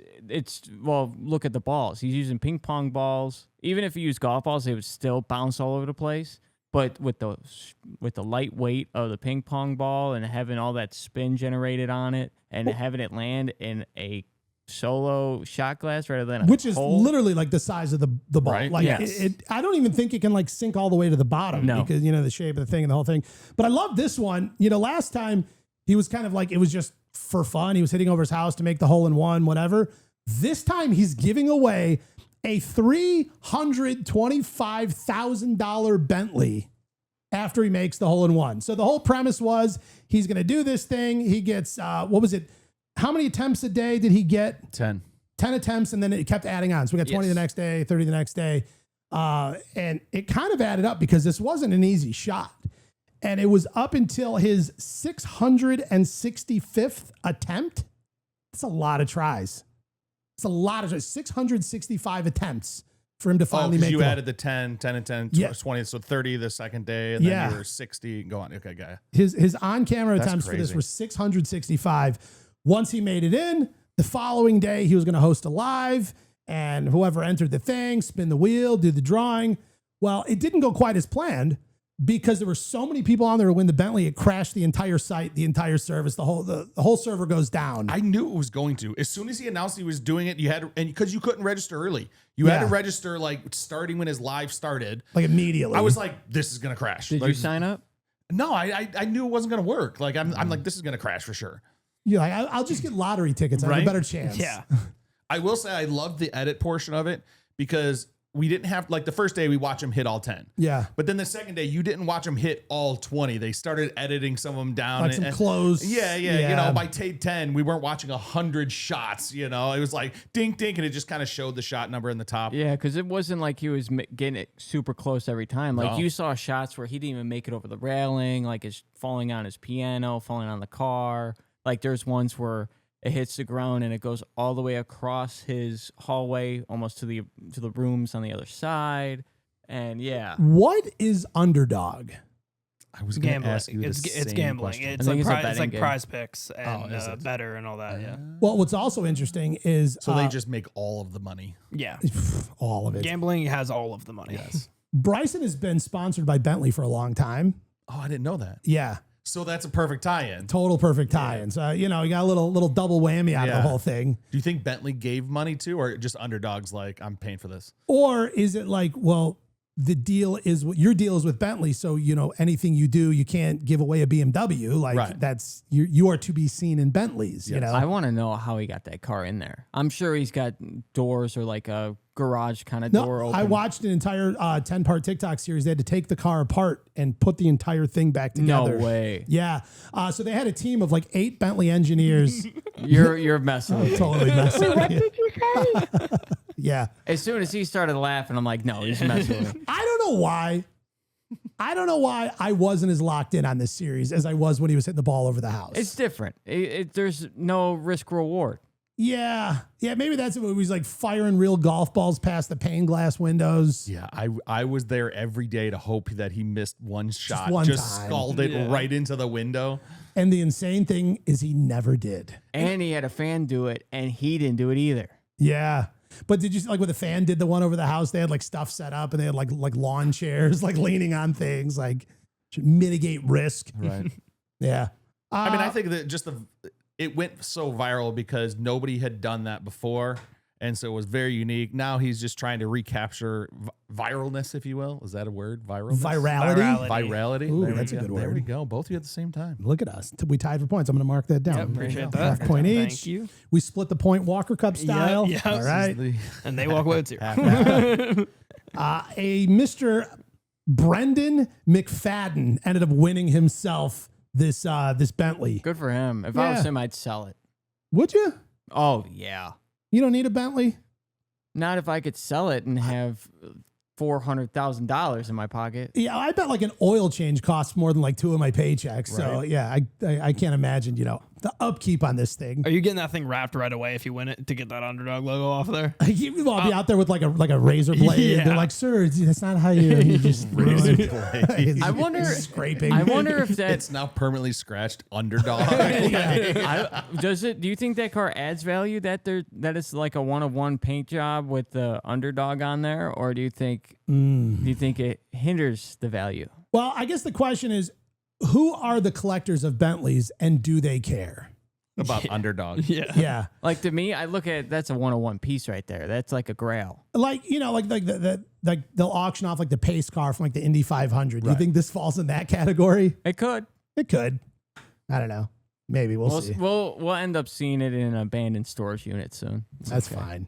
look at the balls. He's using ping pong balls. Even if he used golf balls, they would still bounce all over the place. But with the light weight of the ping pong ball and having all that spin generated on it and having it land in a solo shot glass rather than which is literally like the size of the ball. Right? Like yes. I don't even think it can like sink all the way to the bottom because the shape of the thing and the whole thing. But I love this one. Last time he was kind of like it was just for fun. He was hitting over his house to make the hole in one, whatever. This time he's giving away a $325,000 Bentley after he makes the hole in one. So the whole premise was he's going to do this thing. He gets, what was it? How many attempts a day did he get? 10 attempts. And then it kept adding on. So we got 20 the next day, 30 the next day. And it kind of added up because this wasn't an easy shot. And it was up until his 665th attempt. That's a lot of tries. It's a lot of 665 attempts for him to finally make it. You added the 10 and 10, 20, so 30 the second day, and then you were 60. Go on. Okay, guy. His on-camera attempts for this were 665. Once he made it in, the following day he was going to host a live, and whoever entered the thing, spin the wheel, do the drawing. Well, it didn't go quite as planned. Because there were so many people on there to win the Bentley, it crashed the entire site, the entire service, the whole server goes down. I knew it was going to. As soon as he announced he was doing it, and because you couldn't register early, you had to register like starting when his live started, like immediately. I was like, this is gonna crash. Did you sign up? No, I knew it wasn't gonna work. Like I'm like, this is gonna crash for sure. Yeah, I'll just get lottery tickets. I have a better chance. Yeah. I will say I loved the edit portion of it because we didn't have, like the first day we watch him hit all 10. Yeah. But then the second day you didn't watch him hit all 20. They started editing some of them down. Like some close. Yeah. By tape 10, we weren't watching 100 shots, It was like dink, dink, and it just kind of showed the shot number in the top. Yeah, because it wasn't like he was getting it super close every time. Like you saw shots where he didn't even make it over the railing, like it's falling on his piano, falling on the car. Like there's ones where it hits the ground and it goes all the way across his hallway, almost to the rooms on the other side. And yeah, what is Underdog? I was going to gambling. ask you It's same gambling. question. It's like prize picks and better and all that. Yeah. Well, what's also interesting is so they just make all of the money. Yeah. All of it. Gambling has all of the money. Yes. Bryson has been sponsored by Bentley for a long time. Oh, I didn't know that. Yeah. So that's a perfect tie-in. Total perfect tie-in. So, you got a little double whammy out of the Yeah. whole thing. Do you think Bentley gave money to, or just underdogs like, I'm paying for this? Or is it like, well, the deal is what your deal is with Bentley. So, anything you do, you can't give away a BMW. Like Right. that's, you are to be seen in Bentleys, you know? I want to know how he got that car in there. I'm sure he's got doors or like a garage kind of door No, open. I watched an entire 10-part TikTok series. They had to take the car apart and put the entire thing back together. No way. Yeah. So they had a team of like 8 Bentley engineers. You're messing with me. Totally messing with you. you say? Yeah. As soon as he started laughing, I'm like, no, he's messing with me. I don't know why. I wasn't as locked in on this series as I was when he was hitting the ball over the house. It's different. There's no risk reward. Yeah. Maybe that's it. He's like firing real golf balls past the pane glass windows. Yeah, I was there every day to hope that he missed one shot, one just time. scalded it right into the window. And the insane thing is he never did. And he had a fan do it, and he didn't do it either. Yeah. But did you like when the fan did the one over the house? They had like stuff set up and they had like lawn chairs, like leaning on things, like to mitigate risk. Right. Yeah. I mean, I think that it went so viral because nobody had done that before. And so it was very unique. Now he's just trying to recapture viralness, if you will. Is that a word? Viralness? Virality. Virality. Ooh, There we that's a go. good There word. we go. Both of you at the same time. Look at us. We tied for points. I'm going to mark that down. Yep, appreciate Half that. point each. Thank you. We split the point Walker Cup style. Yep. All right. And they walk away with 2. A Mr. Brendan McFadden ended up winning himself this Bentley. Good for him. If I was him, I'd sell it. Would you? Oh, yeah. You don't need a Bentley? Not if I could sell it and have $400,000 in my pocket. Yeah, I bet like an oil change costs more than like 2 of my paychecks. So yeah, I can't imagine, the upkeep on this thing. Are you getting that thing wrapped right away if you win it to get that underdog logo off there? I'll be out there with like a razor blade. Yeah. They're like, sir, that's not how you just Razor ruin blade. I wonder- scraping. I wonder if that It's now permanently scratched underdog. do you think that car adds value that it's like a 1-of-1 paint job with the underdog on there, or do you think it hinders the value? Well, I guess the question is, who are the collectors of Bentleys and do they care? About underdog. Yeah. Yeah. Like to me, I look at that's a 1-of-1 piece right there. That's like a grail. Like, like they'll auction off like the pace car from like the Indy 500. Do you think this falls in that category? It could. It could. I don't know. Maybe we'll see. We'll end up seeing it in an abandoned storage unit soon. That's fine.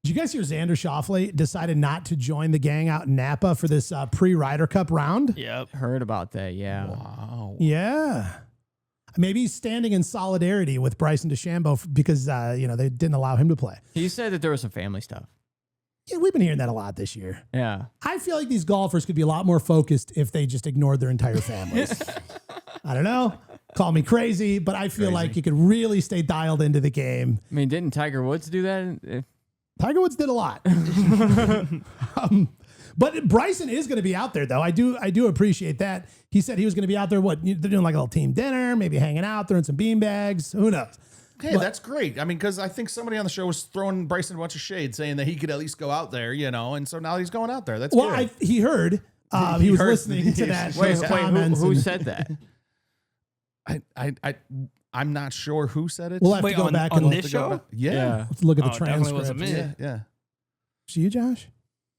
Did you guys hear Xander Schauffele decided not to join the gang out in Napa for this pre-Ryder Cup round? Yep. Heard about that, yeah. Wow. Yeah. Maybe he's standing in solidarity with Bryson DeChambeau because, they didn't allow him to play. He said that there was some family stuff. Yeah, we've been hearing that a lot this year. Yeah. I feel like these golfers could be a lot more focused if they just ignored their entire families. I don't know. Call me crazy, but I feel like you could really stay dialed into the game. I mean, didn't Tiger Woods do that? Tiger Woods did a lot. But Bryson is going to be out there, though. I do appreciate that. He said he was going to be out there. They're doing like a little team dinner, maybe hanging out, throwing some beanbags. Who knows? Hey, that's great. I mean, because I think somebody on the show was throwing Bryson a bunch of shade, saying that he could at least go out there, and so now he's going out there. That's good. He heard. He was heard- listening to that. Wait, those comments who and- said that? I'm not sure who said it. We'll have Wait, to go on- back on and this show? Yeah. let's look at the Oh, it definitely wasn't transcript. me. Yeah. Was it you, Josh?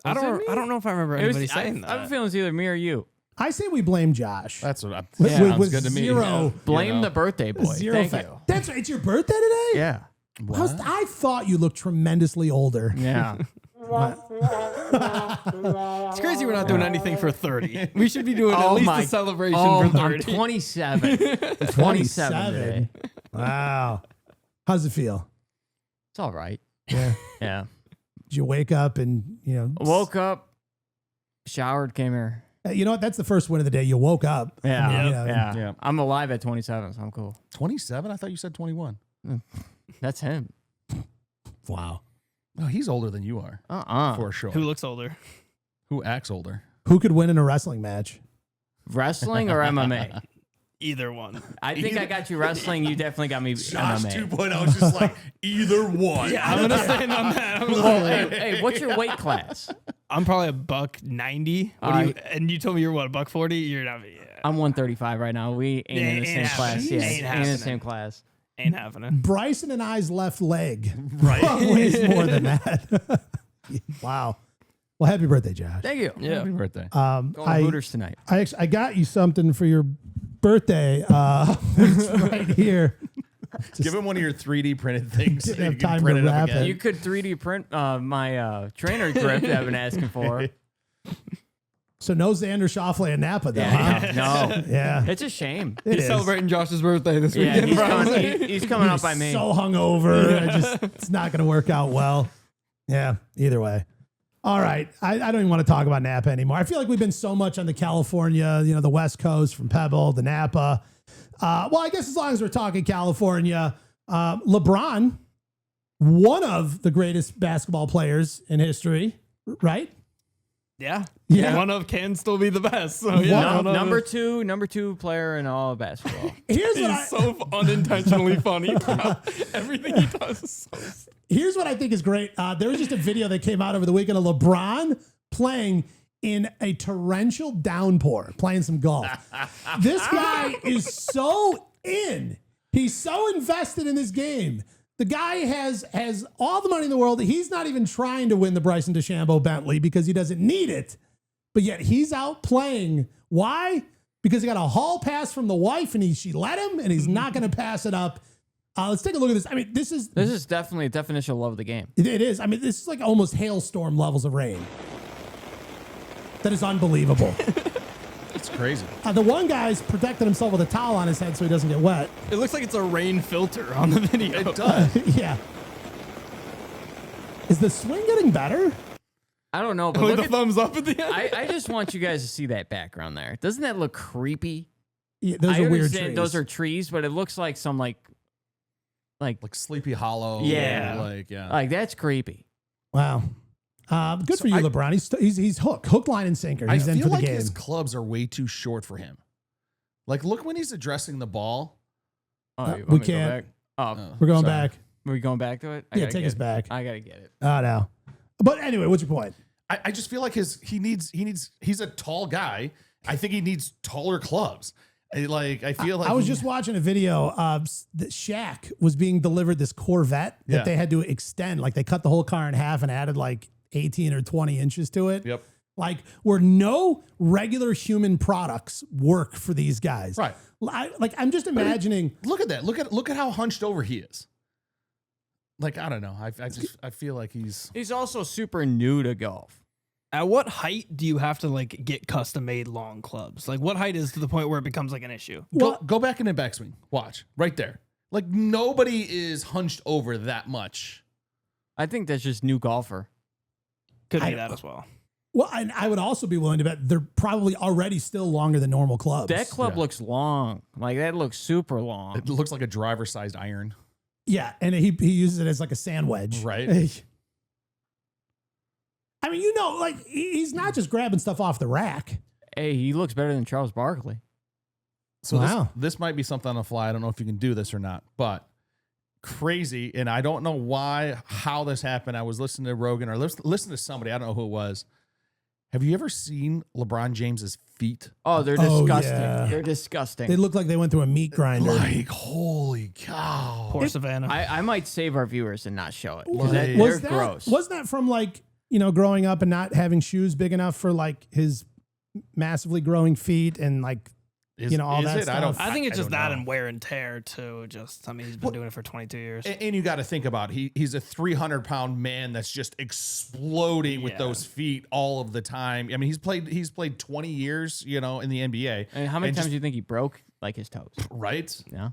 I don't know if I remember anybody saying I have a that. feeling it's either me or you. I say we blame Josh. That's what I'm With- sounds with good to me. zero- Blame the birthday boy. Zero. Thank you. That's right. It's your birthday today? Yeah. I thought you looked tremendously older. Yeah. It's crazy we're not doing anything for 30. We should be doing at least a celebration for I'm 30. 27. 27 today. Wow. How's it feel? It's all right. Yeah. Yeah. Did you wake up and, Woke up, showered, came here. you know what? That's the first win of the day. You woke up. Yeah. I mean, Yeah. Yeah. I'm alive at 27, so I'm cool. 27? I thought you said 21. That's him. Wow. No, he's older than you are, for sure. Who looks older? Who acts older? Who could win in a wrestling match? Wrestling or MMA? Either one. I think I got you wrestling. You definitely got me Josh MMA. 2.0 is just like either one. Yeah, I'm gonna stand on that. Hey, what's your weight class? I'm probably a $190. All right. And you told me you're what, $140? You're not. Yeah. I'm 135 right now. We ain't in the same class. Yeah, Ain't ain't in the same class. Ain't happening. Bryson and I's left leg weighs more than that. Wow. Well, happy birthday, Josh. Thank you. Yeah. Happy birthday. Going to Hooters tonight. I got you something for your birthday. It's right here. Give him one of your 3D printed things. Didn't so you have can time to print it up wrap again. it. You could 3D print my trainer grip that I've been asking for. So no Xander Schauffele and Napa, though, huh? No. Yeah. It's a shame. It He's is. celebrating Josh's birthday this Yeah, weekend. he's coming up by me. So hungover. It's not going to work out well. Yeah, either way. All right. I don't even want to talk about Napa anymore. I feel like we've been so much on the California, the West Coast from Pebble to Napa. Well, I guess as long as we're talking California, LeBron, one of the greatest basketball players in history, right? Yeah. Yeah. One of can still be the best. So yeah. one of number two player in all of basketball. Here's what He's so unintentionally funny. Everything he does is so Here's what I think is great. There was just a video that came out over the weekend of LeBron playing in a torrential downpour, playing some golf. This guy is so in. He's so invested in this game. The guy has all the money in the world. He's not even trying to win the Bryson DeChambeau Bentley because he doesn't need it. But yet he's out playing. Why? Because he got a hall pass from the wife and she let him and he's not going to pass it up. Let's take a look at this. I mean, this is definitely a definition of love of the game. it is. I mean, this is like almost hailstorm levels of rain. That is unbelievable. It's crazy. The one guy's protecting himself with a towel on his head so he doesn't get wet. It looks like it's a rain filter on the video. It does. Yeah. Is the swing getting better? I don't know, but With look the at, thumbs up at the end. I just want you guys to see that background there. Doesn't that look creepy? Yeah, those I are weird understand trees. those are trees, but it looks like some like Like Sleepy Hollow. Yeah. Like that's creepy. Wow. Good for you, LeBron. He's hook, line, and sinker. I He's in feel for the like game. his clubs are way too short for him. Like, look when he's addressing the ball. Oh, you want we me to go can't. back? We're going sorry. back. Are we going back to it? Yeah, take us back. I gotta get it. Oh, no. But anyway, what's your point? I just feel like he's a tall guy. I think he needs taller clubs. I feel like I was just watching a video of that Shaq was being delivered this Corvette that Yeah. they had to extend. Like they cut the whole car in half and added like 18 or 20 inches to it. Yep. Like where no regular human products work for these guys. Right. I'm just imagining. Look at that. Look at how hunched over he is. Like, I don't know. I feel like He's also super new to golf. At what height do you have to like get custom made long clubs? Like what height is to the point where it becomes like an issue? go back in the backswing. Watch right there. Like nobody is hunched over that much. I think that's just new golfer. Could be I- that as well. Well, and I would also be willing to bet they're probably already still longer than normal clubs. That club Yeah. looks long. Like that looks super long. It looks like a driver-sized iron. Yeah, and he uses it as like a sand wedge. Right. I mean, like he's not just grabbing stuff off the rack. Hey, he looks better than Charles Barkley. So Wow. this might be something on the fly. I don't know if you can do this or not, but crazy. And I don't know how this happened. I was listening to Rogan or listening to somebody. I don't know who it was. Have you ever seen LeBron James's feet? Oh, they're Oh, disgusting. yeah. They're disgusting. They look like they went through a meat grinder. Like, holy cow. Poor Savannah. I might save our viewers and not show it. 'cause Like- they're Was that gross. wasn't that from like growing up and not having shoes big enough for like his massively growing feet and like all that stuff? I think it's just don't that know. and wear and tear too. He's been doing it for 22 years. And you got to think about he's a 300-pound man that's just exploding with Yeah. those feet all of the time. I mean, he's played 20 years, in the NBA. And how many And times just- do you think he broke like his toes? Right? Yeah.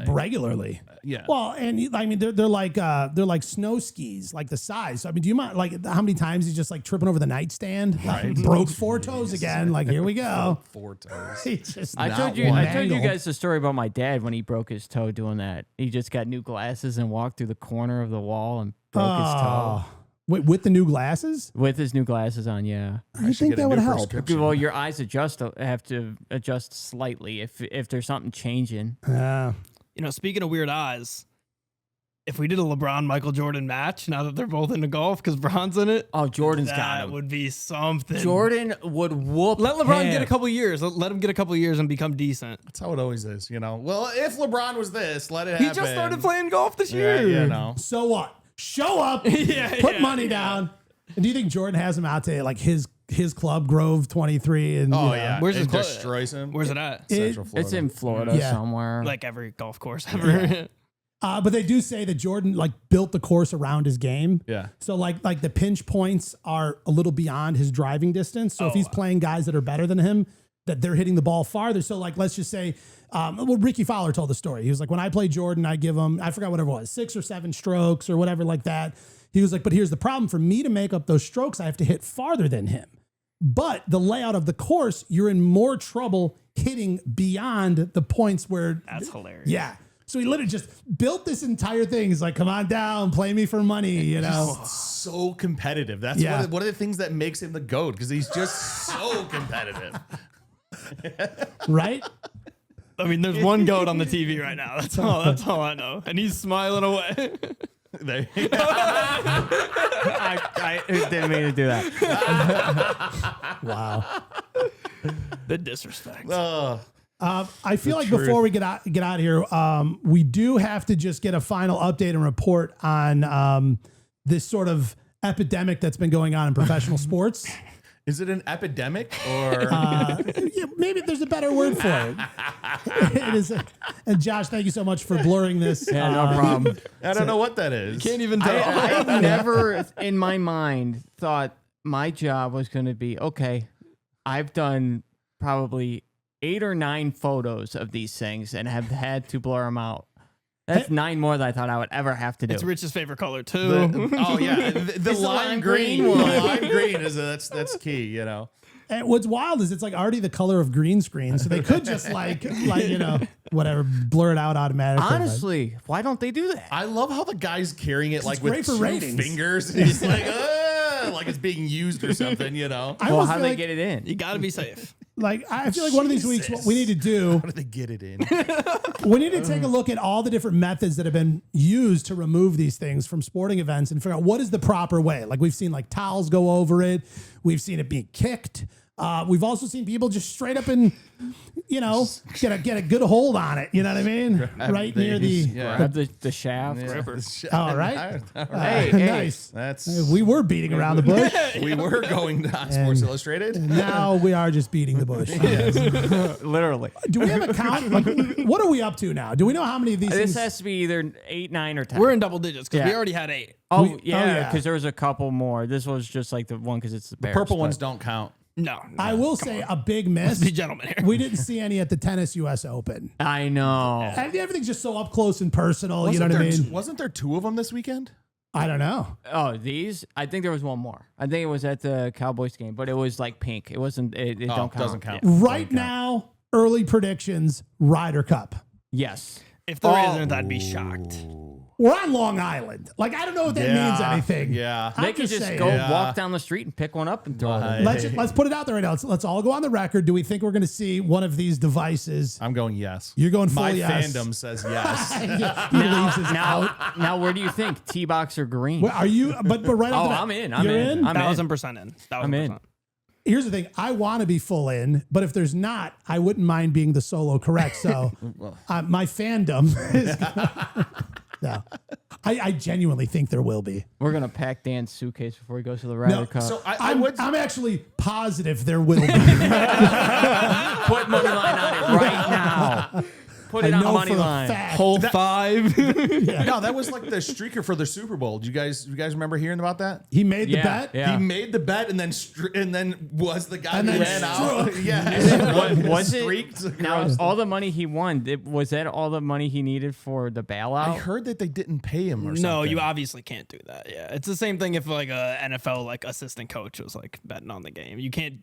Regularly. Yeah. Well, and I mean they're like snow skis, like the size. So I mean, do you mind like how many times he's just like tripping over the nightstand? Right. Broke 4 toes again. Like here we go. 4 toes. He just I Not told you one. Mangled. guys the story about my dad when he broke his toe doing that. He just got new glasses and walked through the corner of the wall and broke his toe. Wait, with the new glasses? With his new glasses on, yeah. I should think get a that would new help. prescription. Well, your eyes have to adjust slightly if there's something changing. Yeah. Speaking of weird eyes, if we did a LeBron Michael Jordan match, now that they're both into golf because Bron's in it, Oh, Jordan's got that him. would be something. Jordan would whoop. Let LeBron him. get a couple years. Let him get a couple years and become decent. That's how it always is, you know. Well, if LeBron was this, let it He happen. just started playing golf this Yeah, year. you know. So what? Show up. Yeah, Put yeah, money down. And do you think Jordan has him out to like his club Grove 23? And Oh you know, yeah, Where's it his club? destroys him. Where's it at? Central Florida. It's in Florida Yeah. somewhere. Like every golf course ever. But they do say that Jordan like built the course around his game. Yeah. So like the pinch points are a little beyond his driving distance. So if he's playing guys that are better than him, that they're hitting the ball farther. So like let's just say, well, Ricky Fowler told the story. He was like, when I play Jordan, I give him, I forgot whatever it was, 6 or 7 strokes or whatever like that. He was like, but here's the problem. For me to make up those strokes, I have to hit farther than him. But the layout of the course, you're in more trouble hitting beyond the points where. That's hilarious. Yeah. So he literally just built this entire thing. He's like, come on down, play me for money, you know? So competitive. That's Yeah. one of the things that makes him the GOAT, because he's just so competitive. Right? I mean, there's one goat on the TV right now. That's all I know. And he's smiling away. There you go. I didn't mean to do that. Wow. The disrespect. I feel like before we get out of here, we do have to just get a final update and report on this sort of epidemic that's been going on in professional sports. Is it an epidemic or? Yeah, maybe there's a better word for it. It is. And Josh, thank you so much for blurring this. Yeah, no problem. I don't know what that is. Can't even tell. I never in my mind thought my job was going to be, okay, I've done probably 8 or 9 photos of these things and have had to blur them out. That's 9 more than I thought I would ever have to do. It's Rich's favorite color too. Oh yeah, the lime green one. The lime green is that's key. You know. And what's wild is it's like already the color of green screen, so they could just like you know whatever blur it out automatically. Honestly, why don't they do that? I love how the guy's carrying it like great with for 2 ratings. fingers. He's like it's being used or something. You know. I Well, almost how feel they like, get it in? You got to be safe. like I feel like one of these weeks what we need to do. How do they get it in? We need to take a look at all the different methods that have been used to remove these things from sporting events and figure out what is the proper way. Like we've seen like towels go over it. We've seen it being kicked. We've also seen people just straight up and, you know, get a good hold on it. You know what I mean? Right near the. Grab the shaft. All right. Hey, Nice. That's We were beating around the bush. we were going to Sports Illustrated. Now we are just beating the bush. Literally. Do we have a count? Like, what are we up to now? Do we know how many of these This things? has to be either 8, 9, or 10. We're in double digits because we Yeah. already had 8. Oh, yeah. yeah, because there was a couple more. This was just like the one because it's the Bears. Purple but- ones don't count. No. I will say a big miss. Be gentlemen here. We didn't see any at the Tennis US Open. I know. And everything's just so up close and personal. You know what I mean? Wasn't there 2 of them this weekend? I don't know. Oh, these? I think there was one more. I think it was at the Cowboys game, but it was like pink. It wasn't. It don't count. Doesn't count. Right now, early predictions: Ryder Cup. Yes. If there isn't, I'd be shocked. We're on Long Island. Like I don't know if that means anything. Yeah. I'm They could just saying. go Yeah. walk down the street and pick one up and throw it. Let's put it out there right now. Let's all go on the record. Do we think we're going to see one of these devices? I'm going yes. You're going full My yes. fandom says yes. He leaves us out. Now, where do you think? T-box or green? Well, are you? But right Oh, after that, I'm in. I'm you're in. I'm 1,000% in. I'm in. Here's the thing. I want to be full in, but if there's not, I wouldn't mind being the solo correct. So my fandom is. No, I genuinely think there will be. We're gonna pack Dan's suitcase before he goes to the Ryder Cup. So I'm actually positive there will be. Put money line on it right now. Put it I on know money for a line. fact. Hole 5. No, that was like the streaker for the Super Bowl. Do you guys remember hearing about that? He made the Yeah, bet. yeah. He made the bet and then was the guy And who then ran out. struck. Yeah. Was it? Streaked Now, across. all the money he won, was that all the money he needed for the bailout? I heard that they didn't pay him or something. No, you obviously can't do that. Yeah, it's the same thing if like a NFL like assistant coach was like betting on the game. You can't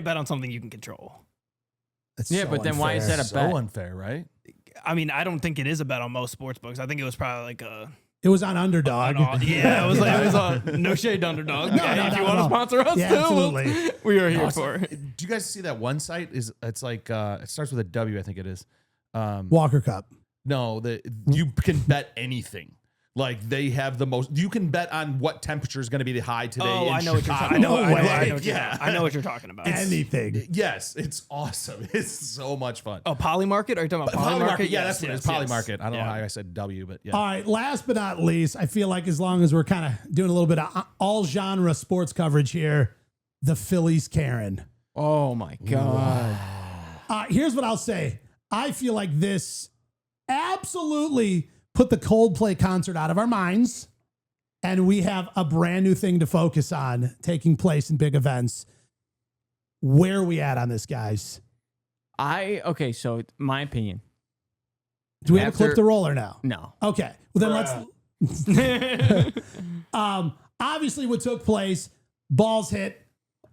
bet on something you can control. That's Yeah, so but then why is unfair. that a so bet? unfair, right? I mean, I don't think it is a bet on most sports books. I think it was probably like a It was on Underdog. yeah. It was no shade to Underdog. No, Okay, no, if you no, want no. to sponsor us, Yeah, too, absolutely. we are here for. Do you guys see that one site? It's like it starts with a W, I think it is. Walker Cup. No, you can bet anything. Like they have the most. You can bet on what temperature is going to be the high today. Oh, in I know what you're Chicago. talking about. I know what you're talking about. Anything. Yes, it's awesome. It's so much fun. Oh, Poly Market? Are you talking about Poly Market? Yeah, that's what it is. Poly Market. I don't know how I said W, but yeah. All right, last but not least, I feel like as long as we're kind of doing a little bit of all genre sports coverage here, the Phillies Karen. Oh my God. Here's what I'll say. I feel like this absolutely put the Coldplay concert out of our minds, and we have a brand new thing to focus on taking place in big events. Where are we at on this, guys? Okay, so my opinion. Do we have a clip to roll or no? No. Okay. Well, then let's. Obviously, what took place, balls hit,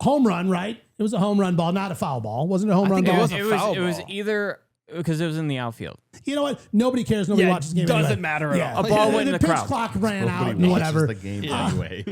home run, right? It was a home run ball, not a foul ball. Wasn't it a home run ball? It was either because it was in the outfield. You know what? Nobody cares. Nobody watches the game. Doesn't anyway. matter at all. A ball went in the the pitch crowd. clock ran out Nobody and watches whatever. the game anyway.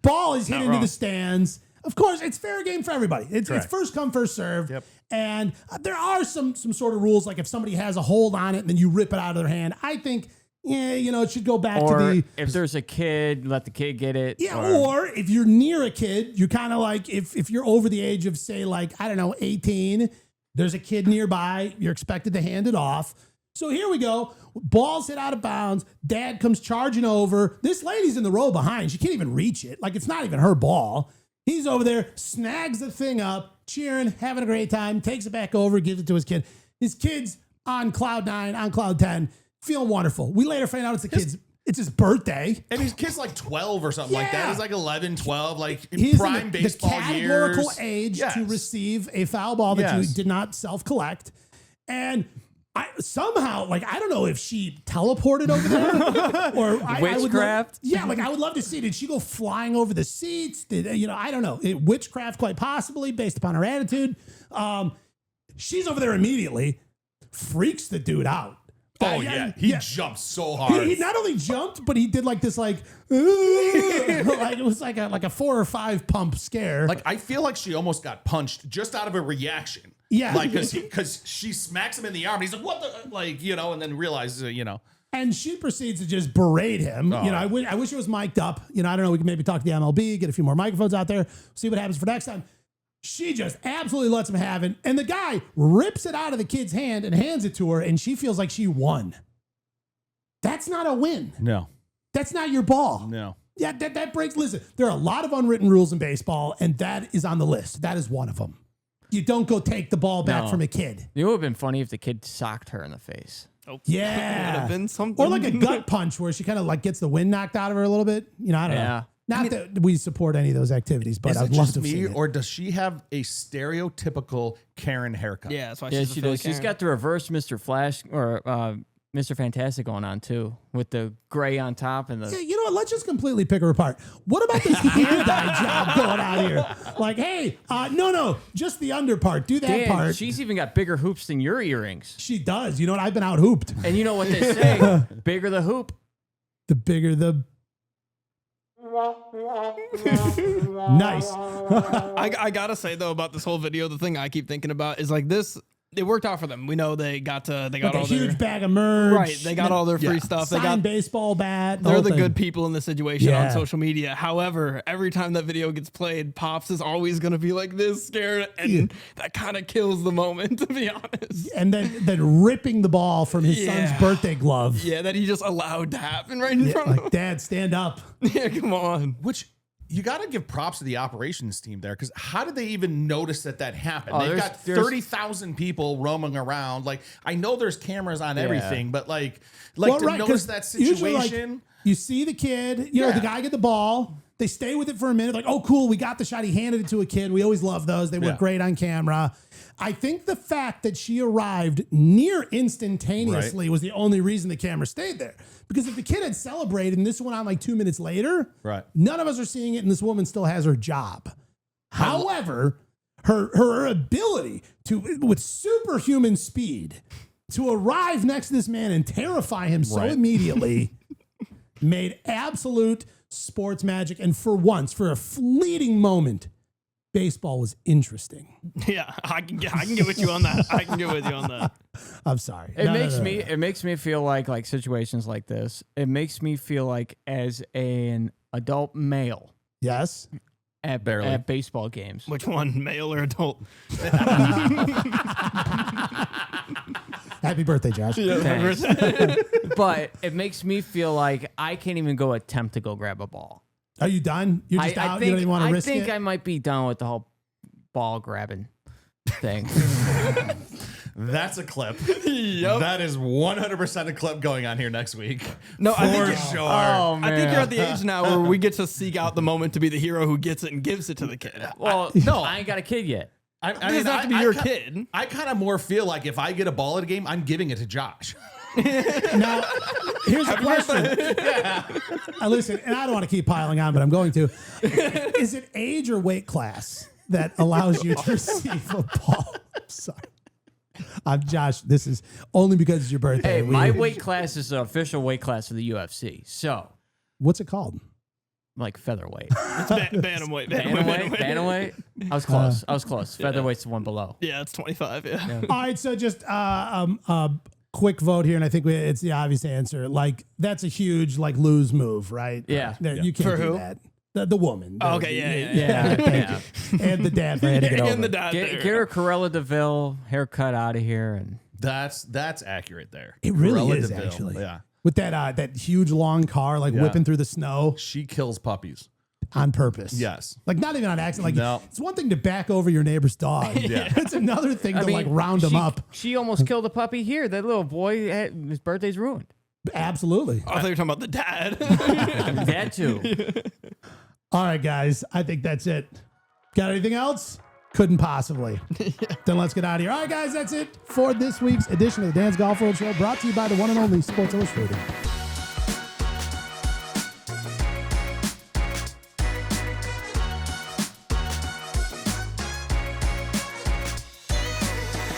Ball is hit into wrong. the stands. Of course, it's fair game for everybody. It's Correct. first come, first serve. Yep. And there are some sort of rules, like if somebody has a hold on it and then you rip it out of their hand. I think, it should go back Or to the. if there's a kid, let the kid get it. Yeah, or if you're near a kid, you're kind of like, if you're over the age of, say, like, I don't know, 18, there's a kid nearby, you're expected to hand it off. So here we go. Ball's hit out of bounds. Dad comes charging over. This lady's in the row behind. She can't even reach it. Like, it's not even her ball. He's over there, snags the thing up, cheering, having a great time, takes it back over, gives it to his kid. His kid's on cloud 9, on cloud 10, feeling wonderful. We later find out it's his birthday. And his kid's like 12 or something like that. Yeah. He's like 11, 12, like He's prime in baseball the categorical years. age Yes. to receive a foul ball that Yes. you did not self-collect. And I somehow, like, I don't know if she teleported over there or I would Witchcraft? I would love to see. Did she go flying over the seats? I don't know. Witchcraft, quite possibly, based upon her attitude. She's over there immediately, freaks the dude out. Oh, yeah. He jumped so hard. He not only jumped, but he did like this, like it was like a 4 or 5 pump scare. Like, I feel like she almost got punched just out of a reaction. Yeah. Like, because she smacks him in the arm. And he's like, what the, like, and then realizes, And she proceeds to just berate him. Oh. I wish it was mic'd up. I don't know. We can maybe talk to the MLB, get a few more microphones out there, see what happens for next time. She just absolutely lets him have it. And the guy rips it out of the kid's hand and hands it to her, and she feels like she won. That's not a win. No. That's not your ball. No. Yeah, that breaks. Listen, there are a lot of unwritten rules in baseball, and that is on the list. That is one of them. You don't go take the ball back No. from a kid. It would have been funny if the kid socked her in the face. Oh, Yeah. would have been something. Or like a gut punch where she kind of like gets the wind knocked out of her a little bit. I don't know. Yeah. Not that we support any of those activities, but Is I'd it love just to see me, it. or does she have a stereotypical Karen haircut? Yeah, that's why Yeah, she's she a Philly does. She's Karen. got the reverse Mr. Flash or Mr. Fantastic going on too, with the gray on top and Yeah, the. you know what? Let's just completely pick her apart. What about this hair dye job going on here? Like, hey, no, just the under part. Do that Dan, part. she's even got bigger hoops than your earrings. She does. You know what? I've been out hooped. And you know what they say? Bigger the hoop. The bigger the. Nice. I gotta say though about this whole video, the thing I keep thinking about is like this. It worked out for them. We know they got Like all a huge their bag of merch. right. They got all their free stuff. They Signed got baseball bat. they're whole the thing. good people in the situation Yeah. on social media. However, every time that video gets played, Pops is always gonna be like this scared, and that kind of kills the moment, to be honest. And then ripping the ball from his son's birthday glove. Yeah, that he just allowed to happen right in Yeah, front of like, him. Dad, stand up. Yeah, come on. Which you got to give props to the operations team there, because how did they even notice that happened? Oh, They've there's- got 30,000 people roaming around. Like, I know there's cameras on everything, but like Well, to right, notice 'cause that usually, like, situation. you see the kid, the guy get the ball. They stay with it for a minute. Like, oh, cool, we got the shot. He handed it to a kid. We always love those. They work great on camera. I think the fact that she arrived near instantaneously was the only reason the camera stayed there. Because if the kid had celebrated and this went on like 2 minutes later, none of us are seeing it, and this woman still has her job. However, her ability to, with superhuman speed, to arrive next to this man and terrify him so immediately made absolute sports magic. And for once, for a fleeting moment, baseball was interesting. Yeah, I can get with you on that. I can get with you on that. I'm sorry. It makes me feel like situations like this. It makes me feel like as an adult male Yes. at baseball games. Which one, male or adult? Happy birthday, Josh. Thanks. But it makes me feel like I can't even go attempt to go grab a ball. Are you done? You're just out? You don't even want to risk it? I think I might be done with the whole ball grabbing thing. That's a clip. Yep. That is 100% a clip going on here next week. No, I for think sure. Oh, man. I think you're at the age now where we get to seek out the moment to be the hero who gets it and gives it to the kid. Well, no. I ain't got a kid yet. I It doesn't have to be your kid. I kind of more feel like if I get a ball at a game, I'm giving it to Josh. Now, here's the question. Listen, and I don't want to keep piling on, but I'm going to. Is it age or weight class that allows you to receive a ball? I'm sorry. Josh, this is only because it's your birthday. Hey, my weight class is the official weight class of the UFC. So, What's it called? like featherweight. It's bantamweight. Bantamweight? I was close. Featherweight's the one below. Yeah, it's 25. Yeah. All right, so just quick vote here, and I think it's the obvious answer. Like, that's a huge lose move, right? Yeah. You can't For do who? that. The woman. Oh, okay, yeah. Thank you. And the dad for handing it over. And the dad. Get her Corella DeVille haircut out of here. And That's accurate there. It really Corella is, DeVille. actually. Yeah. With that huge long car whipping through the snow She kills puppies. on purpose. Yes. Like, not even on accident. Like, No. it's one thing to back over your neighbor's dog. Yeah. It's another thing to round him up. She almost killed a puppy here. That little boy, his birthday's ruined. Absolutely. I thought you were talking about the dad. That too. All right, guys. I think that's it. Got anything else? Couldn't possibly. Then let's get out of here. All right, guys. That's it for this week's edition of the Dan's Golf World Show, brought to you by the one and only Sports Illustrated.